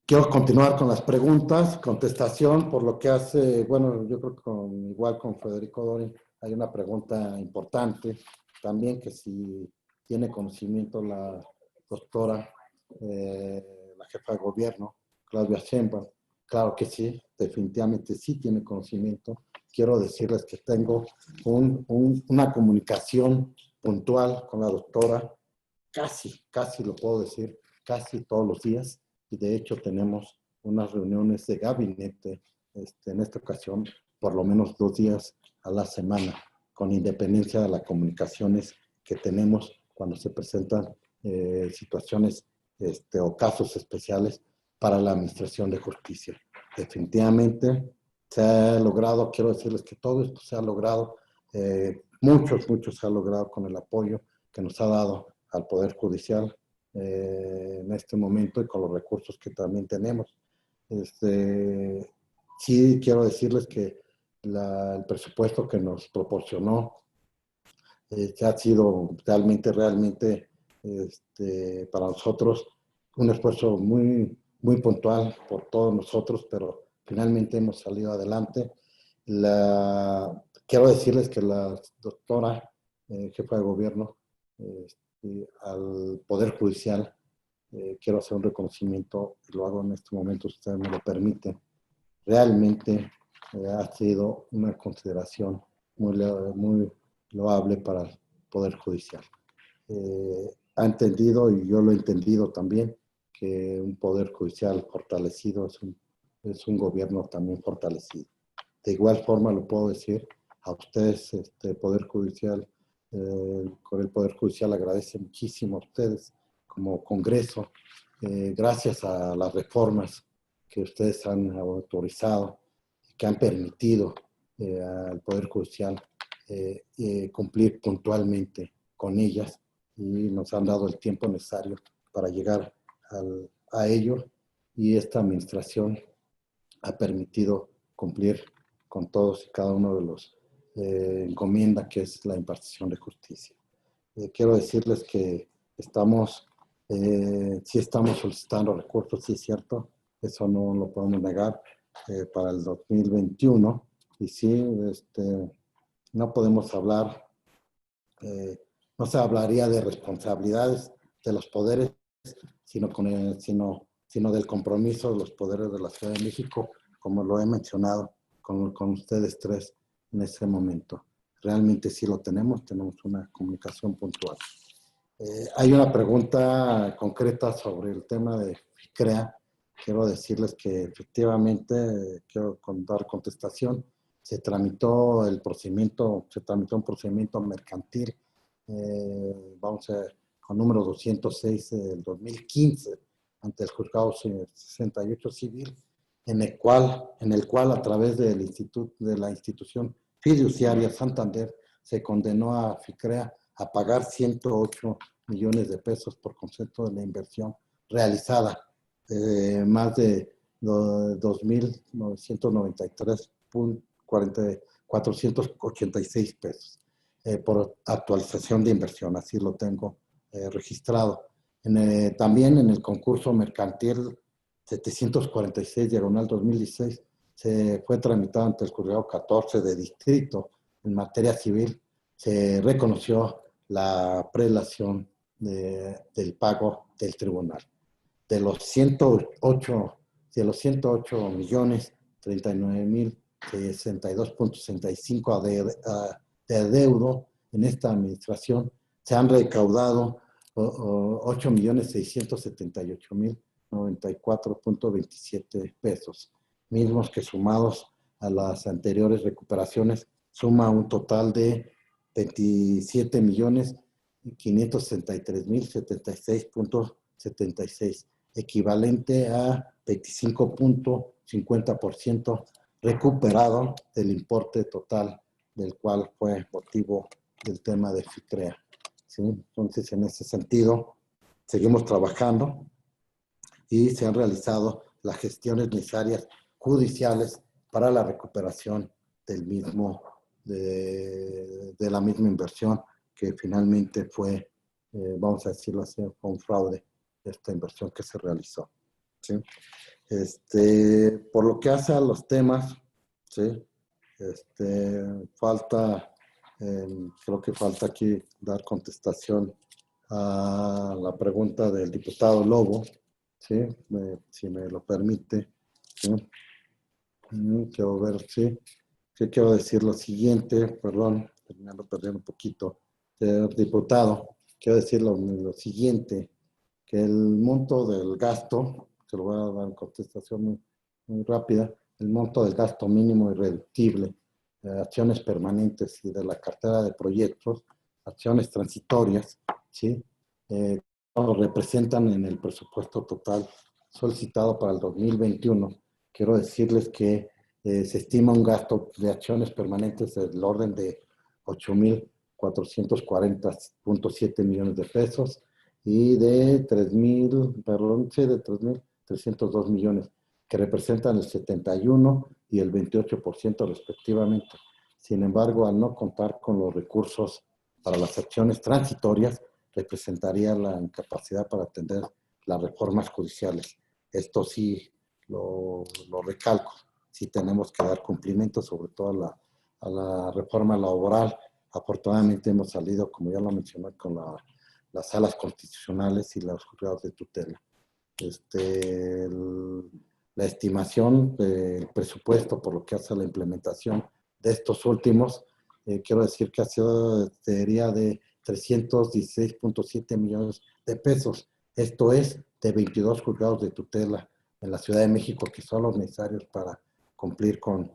Quiero continuar con las preguntas, contestación por lo que hace, bueno, yo creo que igual con Federico Dori hay una pregunta importante también, que si tiene conocimiento la doctora la jefa de gobierno, Claudia Sheinbaum. Claro que sí, definitivamente sí tiene conocimiento. Quiero decirles que tengo una comunicación puntual con la doctora, casi lo puedo decir, casi todos los días. Y de hecho tenemos unas reuniones de gabinete, en esta ocasión, por lo menos 2 días a la semana, con independencia de las comunicaciones que tenemos cuando se presentan situaciones o casos especiales para la Administración de Justicia. Definitivamente se ha logrado, quiero decirles que todo esto se ha logrado, muchos se ha logrado con el apoyo que nos ha dado al Poder Judicial en este momento y con los recursos que también tenemos. Sí quiero decirles que el presupuesto que nos proporcionó ha sido realmente para nosotros un esfuerzo muy puntual por todos nosotros, pero finalmente hemos salido adelante. Quiero decirles que la doctora jefa de gobierno al Poder Judicial, quiero hacer un reconocimiento, y lo hago en este momento, si ustedes me lo permiten. Realmente ha sido una consideración muy loable para el Poder Judicial. Ha entendido, y yo lo he entendido también, que un Poder Judicial fortalecido es un gobierno también fortalecido. De igual forma lo puedo decir a ustedes, Poder Judicial, con el Poder Judicial agradece muchísimo a ustedes como Congreso, gracias a las reformas que ustedes han autorizado, que han permitido al Poder Judicial cumplir puntualmente con ellas, y nos han dado el tiempo necesario para llegar a ello, y esta administración ha permitido cumplir con todos y cada uno de los encomienda que es la impartición de justicia. Quiero decirles que sí estamos solicitando recursos, sí es cierto, eso no lo podemos negar, para el 2021, y sí, no podemos hablar, no se hablaría de responsabilidades de los poderes, sino del compromiso de los poderes de la Ciudad de México, como lo he mencionado con ustedes tres en ese momento. Realmente sí lo tenemos una comunicación puntual. Hay una pregunta concreta sobre el tema de FICREA. Quiero decirles que efectivamente, quiero dar contestación, se tramitó un procedimiento mercantil, con número 206 del 2015, ante el juzgado 68 civil, en el cual a través de la institución fiduciaria Santander se condenó a FICREA a pagar 108 millones de pesos por concepto de la inversión realizada, más de 2.993.486 pesos por actualización de inversión, así lo tengo registrado. También en el concurso mercantil 746/2016 se fue tramitado ante el juzgado 14 de distrito en materia civil. Se reconoció la prelación del pago del tribunal. De los 108 millones 39.062.65 de adeudo en esta administración, se han recaudado 8.678.094.27 pesos, mismos que sumados a las anteriores recuperaciones suma un total de 27.563.076.76, equivalente a 25.50% recuperado del importe total del cual fue motivo del tema de FICREA. ¿Sí? Entonces, en ese sentido, seguimos trabajando y se han realizado las gestiones necesarias judiciales para la recuperación del mismo, de la misma inversión que finalmente fue, vamos a decirlo así, fue un fraude esta inversión que se realizó. ¿Sí? Por lo que hace a los temas, ¿sí? Creo que falta aquí dar contestación a la pregunta del diputado Lobo, ¿sí? Si me lo permite. ¿Sí? Quiero ver, sí. Sí, quiero decir lo siguiente, perdón, terminando perdiendo un poquito. Señor diputado, quiero decir lo siguiente, que el monto del gasto, se lo voy a dar en contestación muy rápida, el monto del gasto mínimo irreductible de acciones permanentes y de la cartera de proyectos, acciones transitorias, ¿sí? Representan en el presupuesto total solicitado para el 2021. Quiero decirles que se estima un gasto de acciones permanentes del orden de 8,440.7 millones de pesos y de 3,302 millones, que representan el 71 y el 28% respectivamente. Sin embargo, al no contar con los recursos para las acciones transitorias, representaría la incapacidad para atender las reformas judiciales. Esto sí lo recalco. Sí tenemos que dar cumplimiento sobre todo a la reforma laboral. Afortunadamente hemos salido, como ya lo mencioné, con las salas constitucionales y los juzgados de tutela. La estimación del presupuesto por lo que hace a la implementación de estos últimos, quiero decir que ha sido de 316.7 millones de pesos. Esto es de 22 juzgados de tutela en la Ciudad de México, que son los necesarios para cumplir con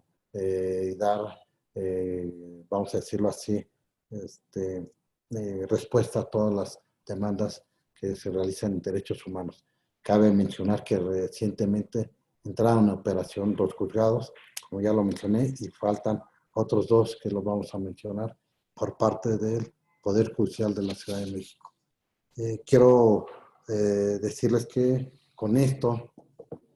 dar, vamos a decirlo así, respuesta a todas las demandas que se realizan en derechos humanos. Cabe mencionar que recientemente entraron en operación 2 juzgados, como ya lo mencioné, y faltan otros 2 que lo vamos a mencionar por parte del Poder Judicial de la Ciudad de México. Quiero decirles que con esto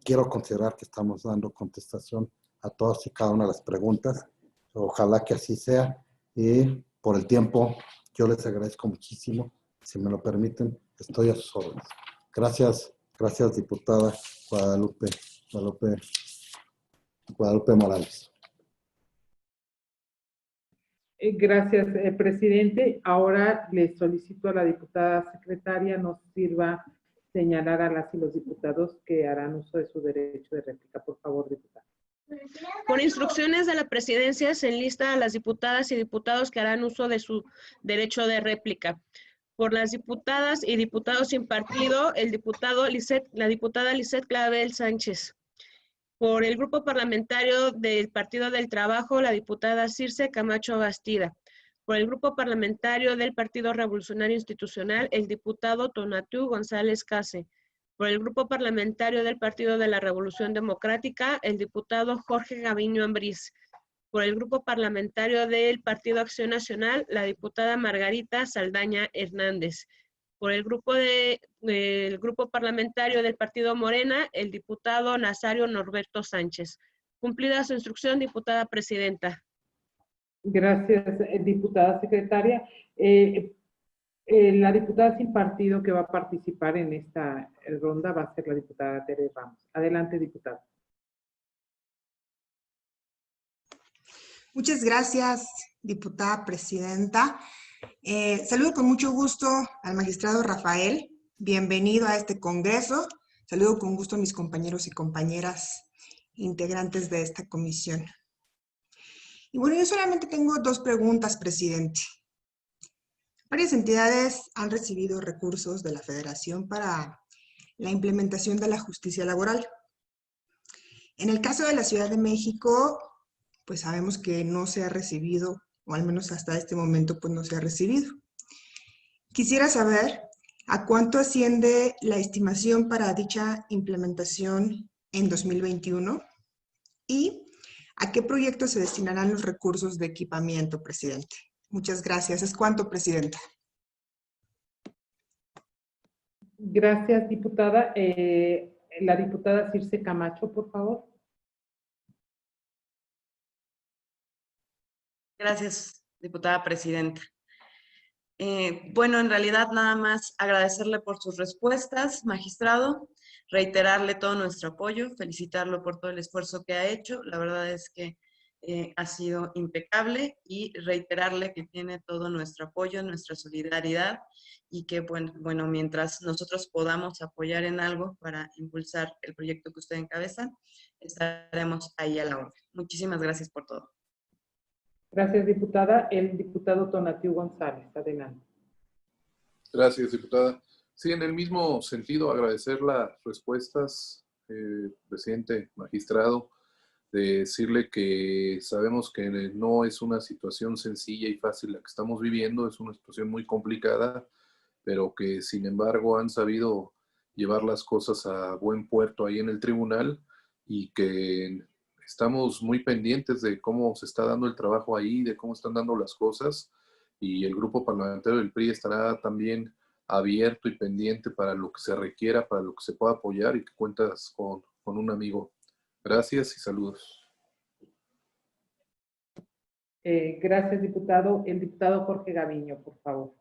quiero considerar que estamos dando contestación a todas y cada una de las preguntas. Ojalá que así sea. Y por el tiempo, yo les agradezco muchísimo. Si me lo permiten, estoy a sus órdenes. Gracias, diputada Guadalupe Morales. Gracias, presidente. Ahora le solicito a la diputada secretaria nos sirva señalar a las y los diputados que harán uso de su derecho de réplica. Por favor, diputada. Por instrucciones de la presidencia, se enlista a las diputadas y diputados que harán uso de su derecho de réplica. Por las diputadas y diputados sin partido, la diputada Lisette Clavel Sánchez. Por el grupo parlamentario del Partido del Trabajo, la diputada Circe Camacho Bastida. Por el grupo parlamentario del Partido Revolucionario Institucional, el diputado Tonatiuh González Case. Por el grupo parlamentario del Partido de la Revolución Democrática, el diputado Jorge Gaviño Ambriz. Por el grupo parlamentario del Partido Acción Nacional, la diputada Margarita Saldaña Hernández. Por el grupo parlamentario del Partido Morena, el diputado Nazario Norberto Sánchez. Cumplida su instrucción, diputada presidenta. Gracias, diputada secretaria. La diputada sin partido que va a participar en esta ronda va a ser la diputada Tere Ramos. Adelante, diputada. Muchas gracias, diputada presidenta. Saludo con mucho gusto al magistrado Rafael. Bienvenido a este congreso. Saludo con gusto a mis compañeros y compañeras integrantes de esta comisión. Y bueno, yo solamente tengo 2 preguntas, presidente. Varias entidades han recibido recursos de la Federación para la implementación de la justicia laboral. En el caso de la Ciudad de México, pues sabemos que no se ha recibido, o al menos hasta este momento, pues no se ha recibido. Quisiera saber a cuánto asciende la estimación para dicha implementación en 2021 y a qué proyectos se destinarán los recursos de equipamiento, presidente. Muchas gracias. ¿Es cuánto, presidenta? Gracias, diputada. La diputada Circe Camacho, por favor. Gracias, diputada presidenta. Bueno, en realidad nada más agradecerle por sus respuestas, magistrado, reiterarle todo nuestro apoyo, felicitarlo por todo el esfuerzo que ha hecho. La verdad es que ha sido impecable, y reiterarle que tiene todo nuestro apoyo, nuestra solidaridad, y que, bueno, mientras nosotros podamos apoyar en algo para impulsar el proyecto que usted encabeza, estaremos ahí a la orden. Muchísimas gracias por todo. Gracias, diputada. El diputado Tonatiu González, adelante. Gracias, diputada. Sí, en el mismo sentido, agradecer las respuestas, presidente, magistrado, de decirle que sabemos que no es una situación sencilla y fácil la que estamos viviendo, es una situación muy complicada, pero que sin embargo han sabido llevar las cosas a buen puerto ahí en el tribunal, y que estamos muy pendientes de cómo se está dando el trabajo ahí, de cómo están dando las cosas, y el grupo parlamentario del PRI estará también abierto y pendiente para lo que se requiera, para lo que se pueda apoyar, y que cuentas con un amigo. Gracias y saludos. Gracias, diputado. El diputado Jorge Gaviño, por favor.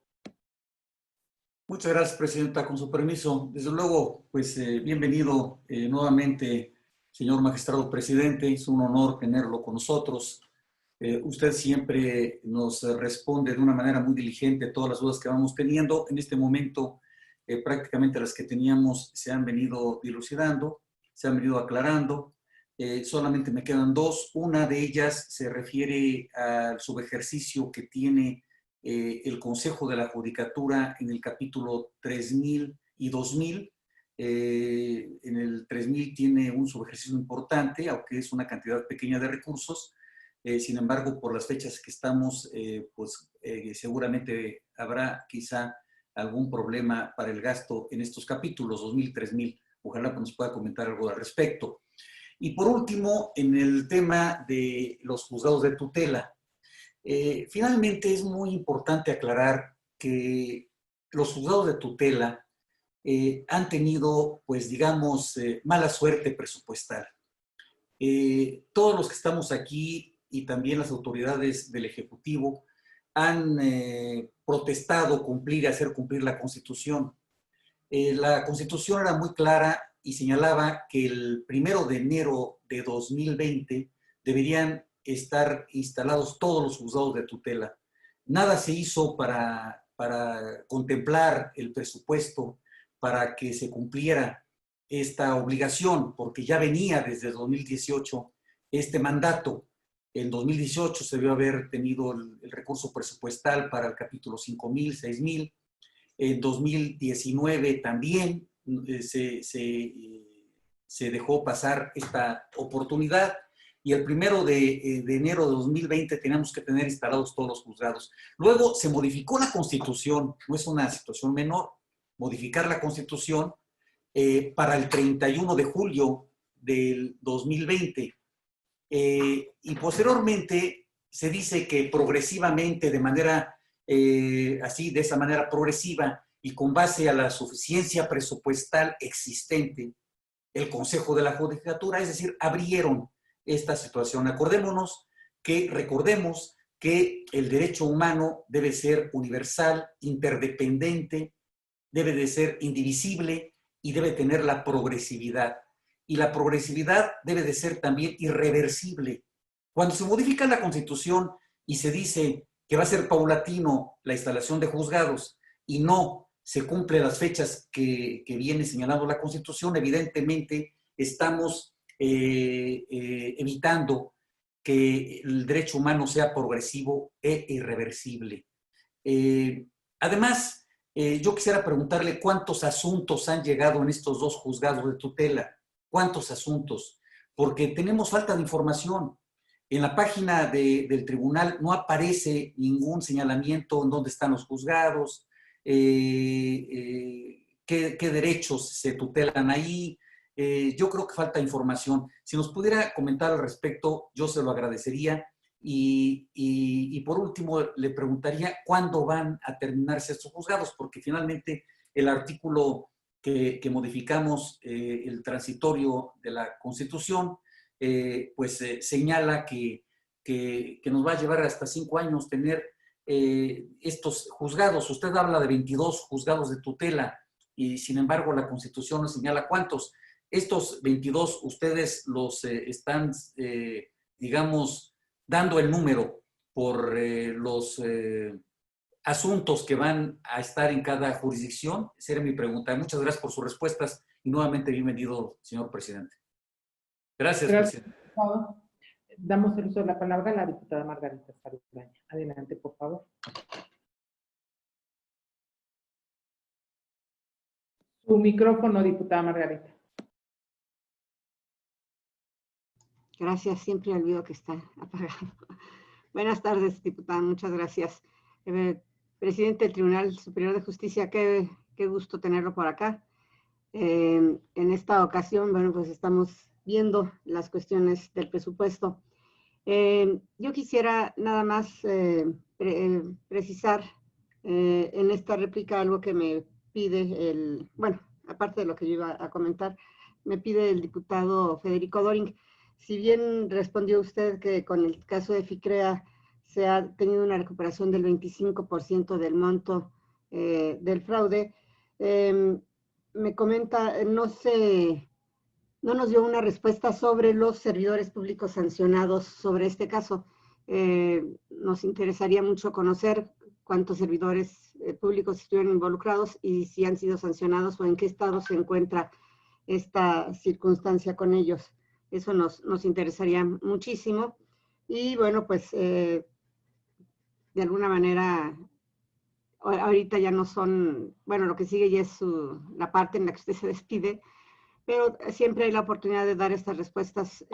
Muchas gracias, presidenta. Con su permiso, desde luego, pues bienvenido nuevamente, señor magistrado presidente. Es un honor tenerlo con nosotros. Usted siempre nos responde de una manera muy diligente a todas las dudas que vamos teniendo. En este momento, prácticamente las que teníamos se han venido dilucidando, se han venido aclarando. Solamente me quedan dos. Una de ellas se refiere al subejercicio que tiene el Consejo de la Judicatura en el capítulo 3000 y 2000. En el 3000 tiene un subejercicio importante, aunque es una cantidad pequeña de recursos. Sin embargo, por las fechas que estamos, seguramente habrá quizá algún problema para el gasto en estos capítulos 2000, 3000. Ojalá nos pueda comentar algo al respecto. Y por último, en el tema de los juzgados de tutela, finalmente es muy importante aclarar que los juzgados de tutela han tenido, pues digamos, mala suerte presupuestal. Todos los que estamos aquí y también las autoridades del Ejecutivo han protestado hacer cumplir la Constitución. La Constitución era muy clara y señalaba que el 1 de enero de 2020 deberían estar instalados todos los juzgados de tutela. Nada se hizo para contemplar el presupuesto para que se cumpliera esta obligación, porque ya venía desde 2018 este mandato. En 2018 se debió haber tenido el recurso presupuestal para el capítulo 5000, 6000. En 2019 también se dejó pasar esta oportunidad, y el 1 de enero de 2020 teníamos que tener instalados todos los juzgados. Luego se modificó la Constitución, no es una situación menor, modificar la Constitución para el 31 de julio del 2020. Y posteriormente se dice que progresivamente, de manera de esa manera progresiva y con base a la suficiencia presupuestal existente, el Consejo de la Judicatura, es decir, abrieron esta situación. Recordemos que el derecho humano debe ser universal, interdependiente, debe de ser indivisible y debe tener la progresividad. Y la progresividad debe de ser también irreversible. Cuando se modifica la Constitución y se dice que va a ser paulatino la instalación de juzgados y no se cumplen las fechas que viene señalando la Constitución, evidentemente estamos evitando que el derecho humano sea progresivo e irreversible. Además, yo quisiera preguntarle cuántos asuntos han llegado en estos dos juzgados de tutela. ¿Cuántos asuntos? Porque tenemos falta de información. En la página del tribunal no aparece ningún señalamiento en dónde están los juzgados, qué derechos se tutelan ahí. Yo creo que falta información. Si nos pudiera comentar al respecto, yo se lo agradecería. Y por último, le preguntaría cuándo van a terminarse estos juzgados, porque finalmente el artículo que modificamos, el transitorio de la Constitución, señala que nos va a llevar hasta 5 años tener estos juzgados. Usted habla de 22 juzgados de tutela y sin embargo la Constitución nos señala cuántos. Estos 22 ustedes los están, digamos, dando el número por los asuntos que van a estar en cada jurisdicción? Esa era mi pregunta. Muchas gracias por sus respuestas y nuevamente bienvenido, señor presidente. Gracias, presidente. Damos el uso de la palabra a la diputada Margarita Saldana. Adelante, por favor. Su micrófono, diputada Margarita. Gracias, siempre olvido que está apagado. Buenas tardes, diputada, muchas gracias. Presidente del Tribunal Superior de Justicia, qué gusto tenerlo por acá. En esta ocasión, bueno, pues estamos viendo las cuestiones del presupuesto. Yo quisiera nada más precisar en esta réplica algo que me pide bueno, aparte de lo que yo iba a comentar, me pide el diputado Federico Doring. Si bien respondió usted que con el caso de FICREA se ha tenido una recuperación del 25% del monto del fraude, me comenta, no nos dio una respuesta sobre los servidores públicos sancionados sobre este caso. Nos interesaría mucho conocer cuántos servidores públicos estuvieron involucrados y si han sido sancionados o en qué estado se encuentra esta circunstancia con ellos. Eso nos interesaría muchísimo. Y bueno, pues de alguna manera, ahorita ya no son, bueno, lo que sigue ya es la parte en la que usted se despide, pero siempre hay la oportunidad de dar estas respuestas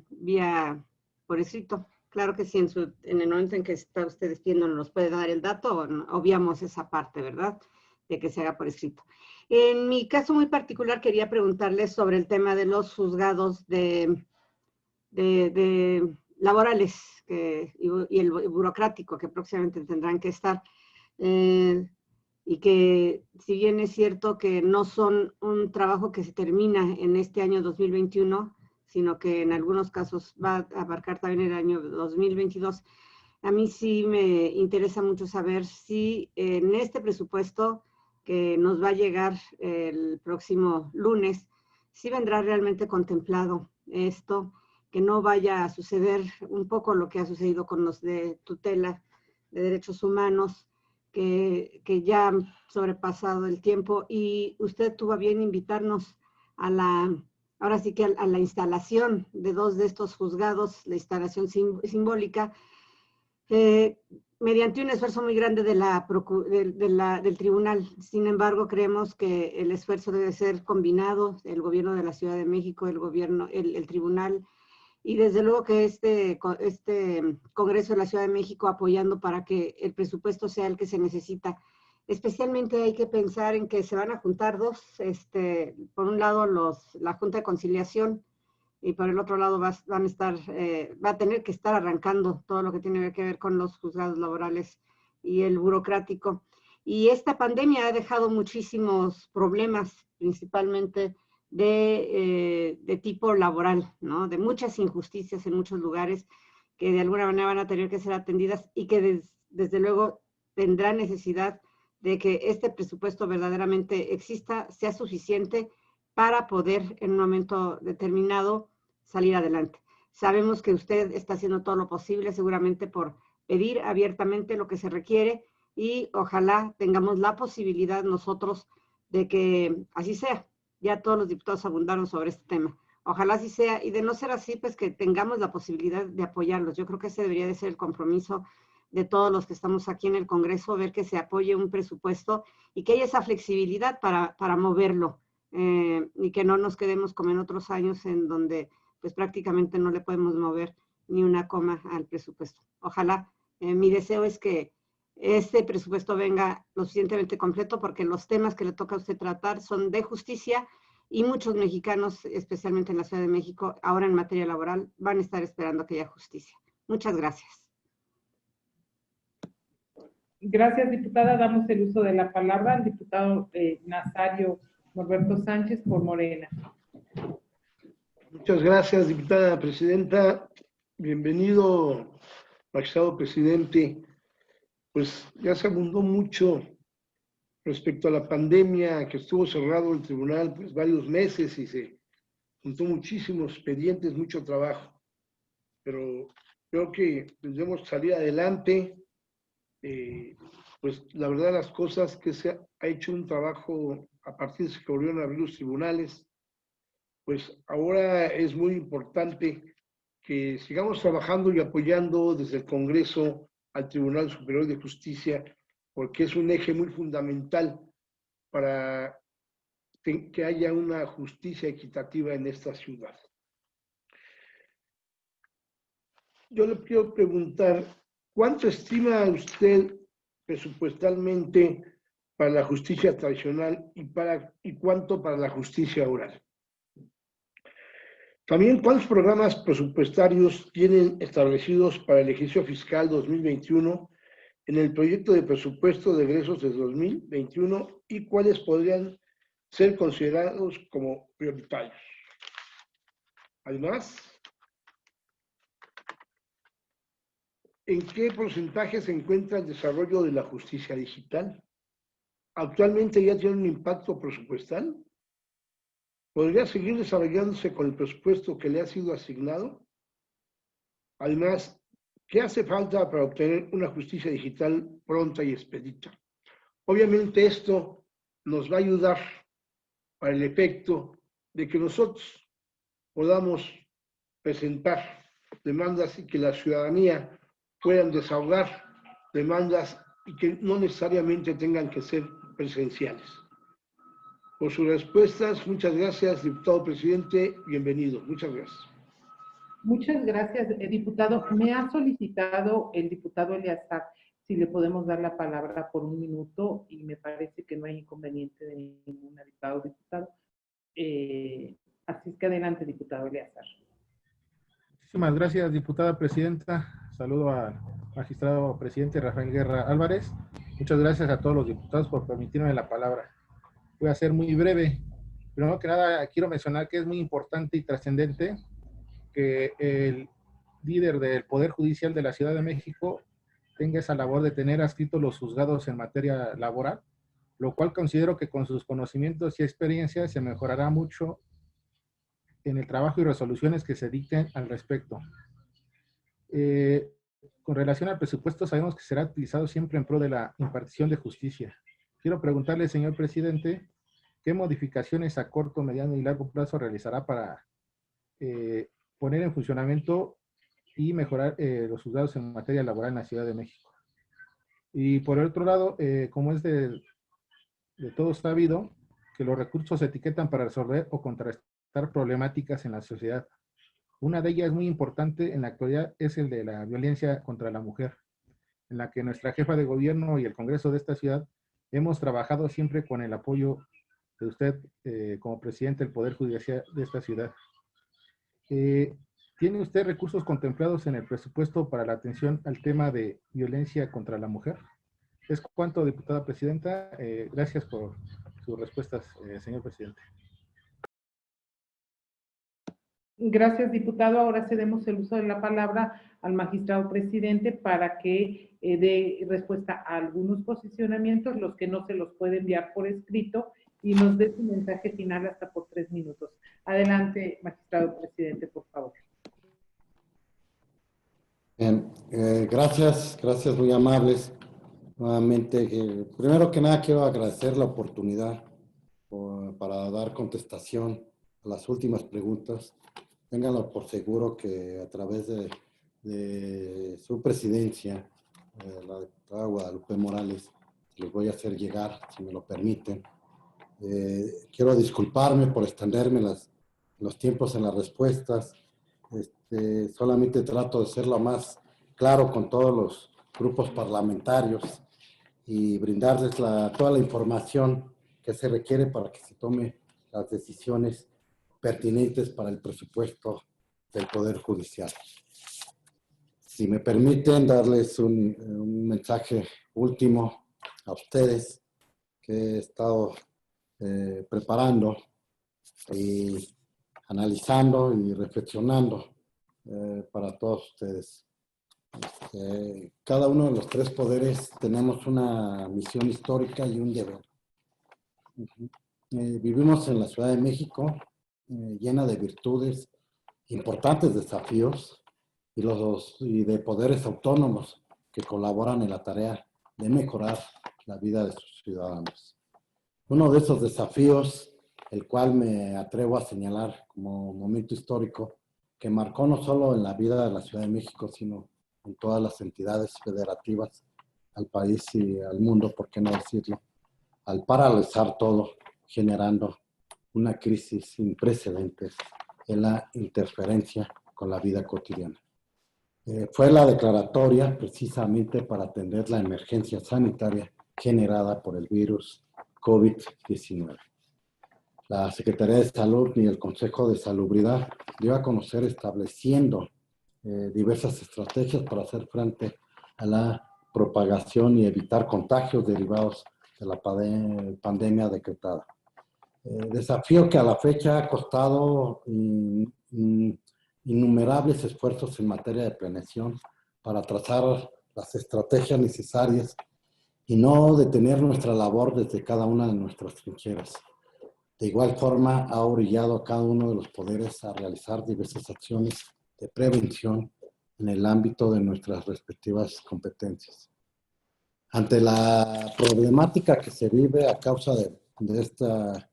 vía por escrito. Claro que sí, en el momento en que está usted despidiendo nos puede dar el dato, obviamos esa parte, ¿verdad?, de que se haga por escrito. En mi caso muy particular quería preguntarle sobre el tema de los juzgados de laborales y el burocrático que próximamente tendrán que estar. Y que si bien es cierto que no son un trabajo que se termina en este año 2021, sino que en algunos casos va a abarcar también el año 2022, a mí sí me interesa mucho saber si en este presupuesto que nos va a llegar el próximo lunes, sí vendrá realmente contemplado esto, que no vaya a suceder un poco lo que ha sucedido con los de tutela de derechos humanos, que ya han sobrepasado el tiempo, y usted tuvo a bien invitarnos ahora sí que a la instalación de 2 de estos juzgados, la instalación simbólica, mediante un esfuerzo muy grande del tribunal. Sin embargo, creemos que el esfuerzo debe ser combinado, el gobierno de la Ciudad de México, el tribunal, y desde luego que este Congreso de la Ciudad de México apoyando para que el presupuesto sea el que se necesita. Especialmente hay que pensar en que se van a juntar dos, por un lado la Junta de Conciliación y por el otro lado va a tener que estar arrancando todo lo que tiene que ver con los juzgados laborales y el burocrático. Y esta pandemia ha dejado muchísimos problemas, principalmente de tipo laboral, ¿no? De muchas injusticias en muchos lugares que de alguna manera van a tener que ser atendidas y que desde luego tendrá necesidad de que este presupuesto verdaderamente exista, sea suficiente para poder en un momento determinado salir adelante. Sabemos que usted está haciendo todo lo posible seguramente por pedir abiertamente lo que se requiere y ojalá tengamos la posibilidad nosotros de que así sea. Ya todos los diputados abundaron sobre este tema. Ojalá así sea, y de no ser así, pues que tengamos la posibilidad de apoyarlos. Yo creo que ese debería de ser el compromiso de todos los que estamos aquí en el Congreso, ver que se apoye un presupuesto y que haya esa flexibilidad para moverlo, y que no nos quedemos como en otros años en donde pues prácticamente no le podemos mover ni una coma al presupuesto. Ojalá, mi deseo es que este presupuesto venga lo suficientemente completo porque los temas que le toca a usted tratar son de justicia y muchos mexicanos, especialmente en la Ciudad de México, ahora en materia laboral, van a estar esperando que haya justicia. Muchas gracias. Gracias, diputada. Damos el uso de la palabra al diputado Nazario Norberto Sánchez por Morena. Muchas gracias, diputada presidenta. Bienvenido, magistrado presidente. Pues ya se abundó mucho respecto a la pandemia, que estuvo cerrado el tribunal pues varios meses y se juntó muchísimos expedientes, mucho trabajo. Pero Creo que debemos salir adelante. Pues la verdad las cosas que se ha hecho un trabajo a partir de que volvieron a abrir los tribunales, pues ahora es muy importante que sigamos trabajando y apoyando desde el Congreso al Tribunal Superior de Justicia, porque es un eje muy fundamental para que haya una justicia equitativa en esta ciudad. Yo le quiero preguntar, ¿cuánto estima usted presupuestalmente para la justicia tradicional y cuánto para la justicia oral? También, ¿cuántos programas presupuestarios tienen establecidos para el ejercicio fiscal 2021 en el proyecto de presupuesto de egresos de 2021 y cuáles podrían ser considerados como prioritarios? Además, ¿en qué porcentaje se encuentra el desarrollo de la justicia digital? ¿Actualmente ya tiene un impacto presupuestal? ¿Podría seguir desarrollándose con el presupuesto que le ha sido asignado? Además, ¿qué hace falta para obtener una justicia digital pronta y expedita? Obviamente esto nos va a ayudar para el efecto de que nosotros podamos presentar demandas y que la ciudadanía puedan desahogar demandas y que no necesariamente tengan que ser presenciales. Por sus respuestas, muchas gracias, diputado presidente, bienvenido. Muchas gracias. Muchas gracias, diputado. Me ha solicitado el diputado Eleazar si le podemos dar la palabra por un minuto y me parece que no hay inconveniente de ningún diputado. Así es que adelante, diputado Eleazar. Muchísimas gracias, diputada presidenta. Saludo al magistrado presidente Rafael Guerra Álvarez. Muchas gracias a todos los diputados por permitirme la palabra. Voy a ser muy breve. Primero que nada, quiero mencionar que es muy importante y trascendente que el líder del Poder Judicial de la Ciudad de México tenga esa labor de tener adscritos los juzgados en materia laboral, lo cual considero que con sus conocimientos y experiencias se mejorará mucho en el trabajo y resoluciones que se dicten al respecto. Con relación al presupuesto, sabemos que será utilizado siempre en pro de la impartición de justicia. Quiero preguntarle, señor presidente, ¿qué modificaciones a corto, mediano y largo plazo realizará para poner en funcionamiento y mejorar los juzgados en materia laboral en la Ciudad de México? Y por el otro lado, como es de todo sabido, que los recursos se etiquetan para resolver o contrarrestar problemáticas en la sociedad. Una de ellas muy importante en la actualidad es el de la violencia contra la mujer, en la que nuestra jefa de gobierno y el Congreso de esta ciudad hemos trabajado siempre con el apoyo de usted como presidente del Poder Judicial de esta ciudad. ¿Tiene usted recursos contemplados en el presupuesto para la atención al tema de violencia contra la mujer? Es cuanto, diputada presidenta. Gracias por sus respuestas, señor presidente. Gracias, diputado. Ahora cedemos el uso de la palabra al magistrado presidente para que dé respuesta a algunos posicionamientos, los que no se los puede enviar por escrito, y nos dé su mensaje final hasta por 3 minutos. Adelante, magistrado presidente, por favor. Bien, gracias, muy amables. Nuevamente, primero que nada quiero agradecer la oportunidad para dar contestación a las últimas preguntas. Ténganlo por seguro que a través de su presidencia, la diputada Guadalupe Morales, les voy a hacer llegar, si me lo permiten. Quiero disculparme por extenderme los tiempos en las respuestas. Solamente trato de ser lo más claro con todos los grupos parlamentarios y brindarles toda la información que se requiere para que se tome las decisiones pertinentes para el presupuesto del Poder Judicial. Si me permiten darles un mensaje último a ustedes que he estado preparando y analizando y reflexionando para todos ustedes. Cada uno de los 3 poderes tenemos una misión histórica y un deber. Vivimos en la Ciudad de México, llena de virtudes, importantes desafíos, y de poderes autónomos que colaboran en la tarea de mejorar la vida de sus ciudadanos. Uno de esos desafíos, el cual me atrevo a señalar como momento histórico, que marcó no solo en la vida de la Ciudad de México, sino en todas las entidades federativas al país y al mundo, por qué no decirlo, al paralizar todo, generando una crisis sin precedentes en la interferencia con la vida cotidiana. Fue la declaratoria precisamente para atender la emergencia sanitaria generada por el virus COVID-19. La Secretaría de Salud y el Consejo de Salubridad dio a conocer estableciendo diversas estrategias para hacer frente a la propagación y evitar contagios derivados de la pandemia decretada. Desafío que a la fecha ha costado innumerables esfuerzos en materia de planeación para trazar las estrategias necesarias y no detener nuestra labor desde cada una de nuestras trincheras. De igual forma, ha orillado a cada uno de los poderes a realizar diversas acciones de prevención en el ámbito de nuestras respectivas competencias. Ante la problemática que se vive a causa de esta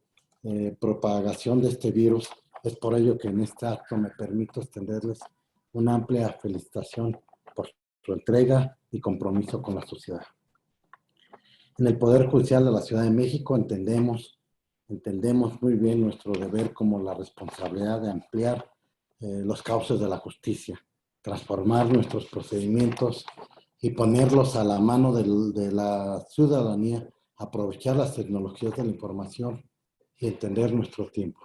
propagación de este virus, es por ello que en este acto me permito extenderles una amplia felicitación por su entrega y compromiso con la sociedad. En el Poder Judicial de la Ciudad de México entendemos muy bien nuestro deber como la responsabilidad de ampliar los cauces de la justicia, transformar nuestros procedimientos y ponerlos a la mano de la ciudadanía, aprovechar las tecnologías de la información y entender nuestro tiempo.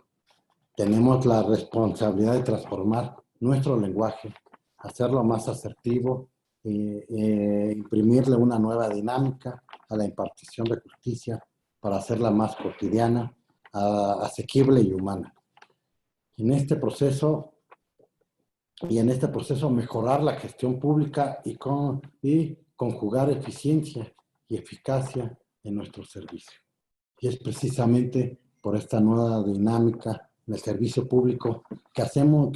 Tenemos la responsabilidad de transformar nuestro lenguaje, hacerlo más asertivo, imprimirle una nueva dinámica a la impartición de justicia para hacerla más cotidiana, asequible y humana. En este proceso mejorar la gestión pública y conjugar eficiencia y eficacia en nuestro servicio. Y es precisamente por esta nueva dinámica en el servicio público que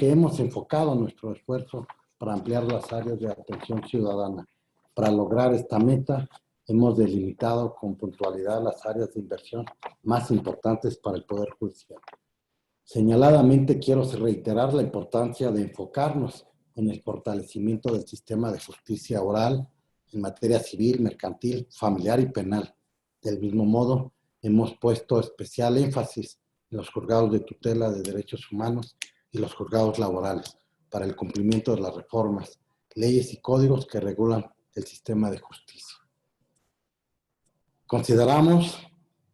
hemos enfocado nuestro esfuerzo para ampliar las áreas de atención ciudadana. Para lograr esta meta, hemos delimitado con puntualidad las áreas de inversión más importantes para el Poder Judicial. Señaladamente, quiero reiterar la importancia de enfocarnos en el fortalecimiento del sistema de justicia oral en materia civil, mercantil, familiar y penal. Del mismo modo, hemos puesto especial énfasis en los juzgados de tutela de derechos humanos y los juzgados laborales para el cumplimiento de las reformas, leyes y códigos que regulan el sistema de justicia. Consideramos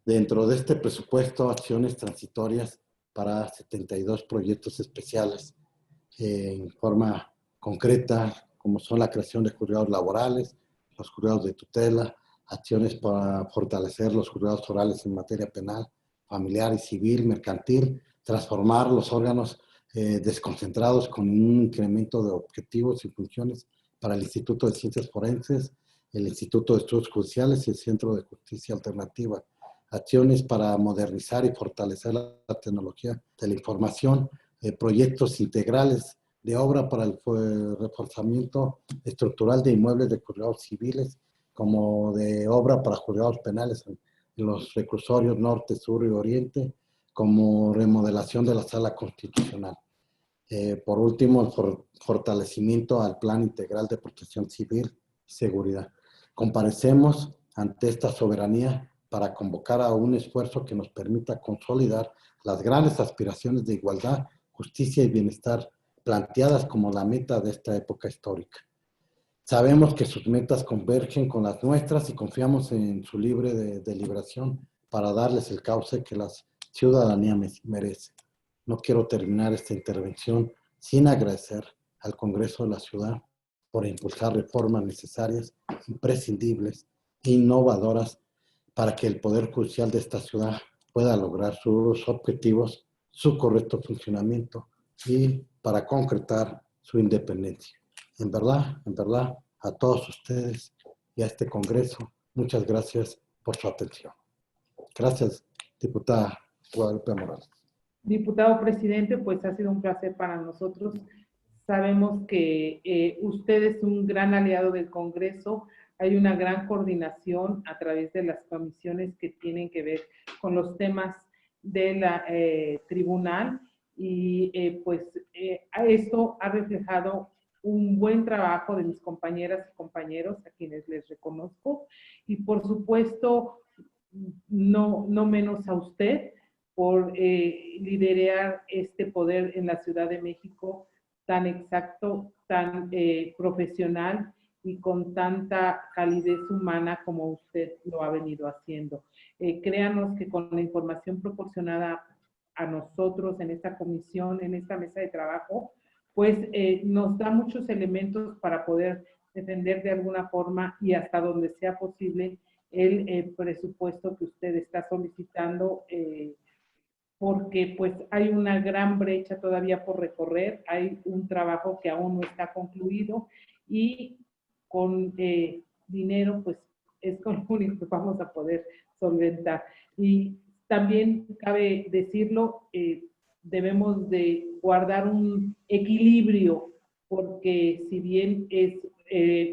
dentro de este presupuesto acciones transitorias para 72 proyectos especiales en forma concreta, como son la creación de juzgados laborales, los juzgados de tutela, acciones para fortalecer los juzgados orales en materia penal, familiar y civil, mercantil, transformar los órganos desconcentrados con un incremento de objetivos y funciones para el Instituto de Ciencias Forenses, el Instituto de Estudios Judiciales y el Centro de Justicia Alternativa. Acciones para modernizar y fortalecer la tecnología de la información, proyectos integrales de obra para el reforzamiento estructural de inmuebles de juzgados civiles, como de obra para juzgados penales en los reclusorios norte, sur y oriente, como remodelación de la sala constitucional. Por último, el fortalecimiento al Plan Integral de Protección Civil y Seguridad. Comparecemos ante esta soberanía para convocar a un esfuerzo que nos permita consolidar las grandes aspiraciones de igualdad, justicia y bienestar planteadas como la meta de esta época histórica. Sabemos que sus metas convergen con las nuestras y confiamos en su libre deliberación para darles el cauce que la ciudadanía merece. No quiero terminar esta intervención sin agradecer al Congreso de la Ciudad por impulsar reformas necesarias, imprescindibles e innovadoras para que el Poder Judicial de esta ciudad pueda lograr sus objetivos, su correcto funcionamiento y para concretar su independencia. En verdad, a todos ustedes y a este Congreso, muchas gracias por su atención. Gracias, diputada Guadalupe Morales. Diputado presidente, pues ha sido un placer para nosotros Sabemos que usted es un gran aliado del Congreso. Hay una gran coordinación a través de las comisiones que tienen que ver con los temas del tribunal y esto ha reflejado un buen trabajo de mis compañeras y compañeros a quienes les reconozco y por supuesto no menos a usted por liderar este poder en la Ciudad de México tan exacto, tan profesional y con tanta calidez humana como usted lo ha venido haciendo. Créanos que con la información proporcionada a nosotros en esta comisión, en esta mesa de trabajo, pues nos da muchos elementos para poder defender de alguna forma y hasta donde sea posible el presupuesto que usted está solicitando, porque pues hay una gran brecha todavía por recorrer, hay un trabajo que aún no está concluido y con dinero pues es con lo único que vamos a poder solventar. Y también cabe decirlo, debemos de guardar un equilibrio porque si bien es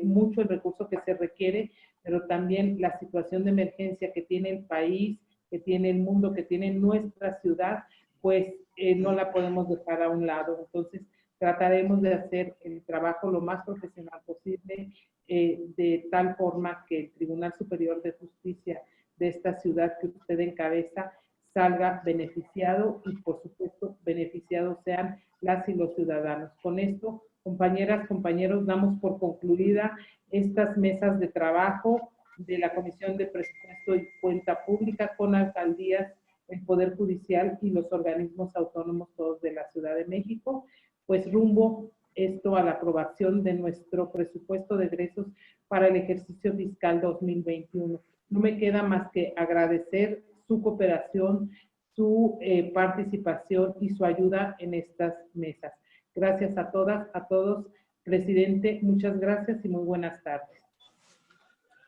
mucho el recurso que se requiere, pero también la situación de emergencia que tiene el país, que tiene el mundo, que tiene nuestra ciudad, pues no la podemos dejar a un lado. Entonces, trataremos de hacer el trabajo lo más profesional posible, de tal forma que el Tribunal Superior de Justicia de esta ciudad que usted encabeza salga beneficiado y, por supuesto, beneficiados sean las y los ciudadanos. Con esto, compañeras, compañeros, damos por concluida estas mesas de trabajo de la Comisión de Presupuesto y Cuenta Pública con alcaldías, el Poder Judicial y los organismos autónomos todos de la Ciudad de México, pues rumbo esto a la aprobación de nuestro presupuesto de egresos para el ejercicio fiscal 2021. No me queda más que agradecer su cooperación, su participación y su ayuda en estas mesas. Gracias a todas, a todos. Presidente, muchas gracias y muy buenas tardes.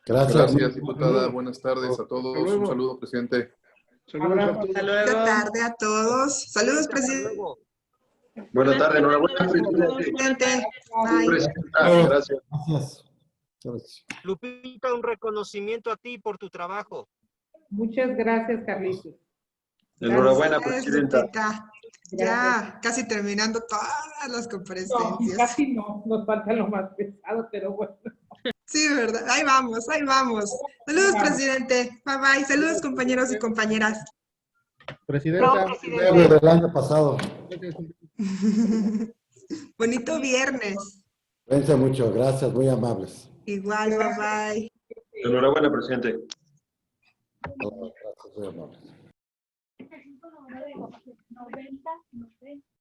Gracias, diputada. Buenas tardes a todos. Un saludo, presidente. Hasta luego. Buenas tardes a todos. Saludos, presidente. Buenas tardes, enhorabuena, presidente. Gracias. Gracias. Lupita, un reconocimiento a ti por tu trabajo. Muchas gracias, Carlitos. Enhorabuena, Gracias, presidenta. Lupita. Ya, casi terminando todas las comparecencias. No, casi no, nos falta lo más pesado, pero bueno. Sí, verdad. Ahí vamos, ahí vamos. Saludos, presidente. Bye, bye. Saludos, compañeros y compañeras. Presidenta. Del año pasado. Bonito viernes. Cuídense mucho, gracias, muy amables. Igual, bye, bye. Enhorabuena, presidente. Gracias, muy amables. 90, 90.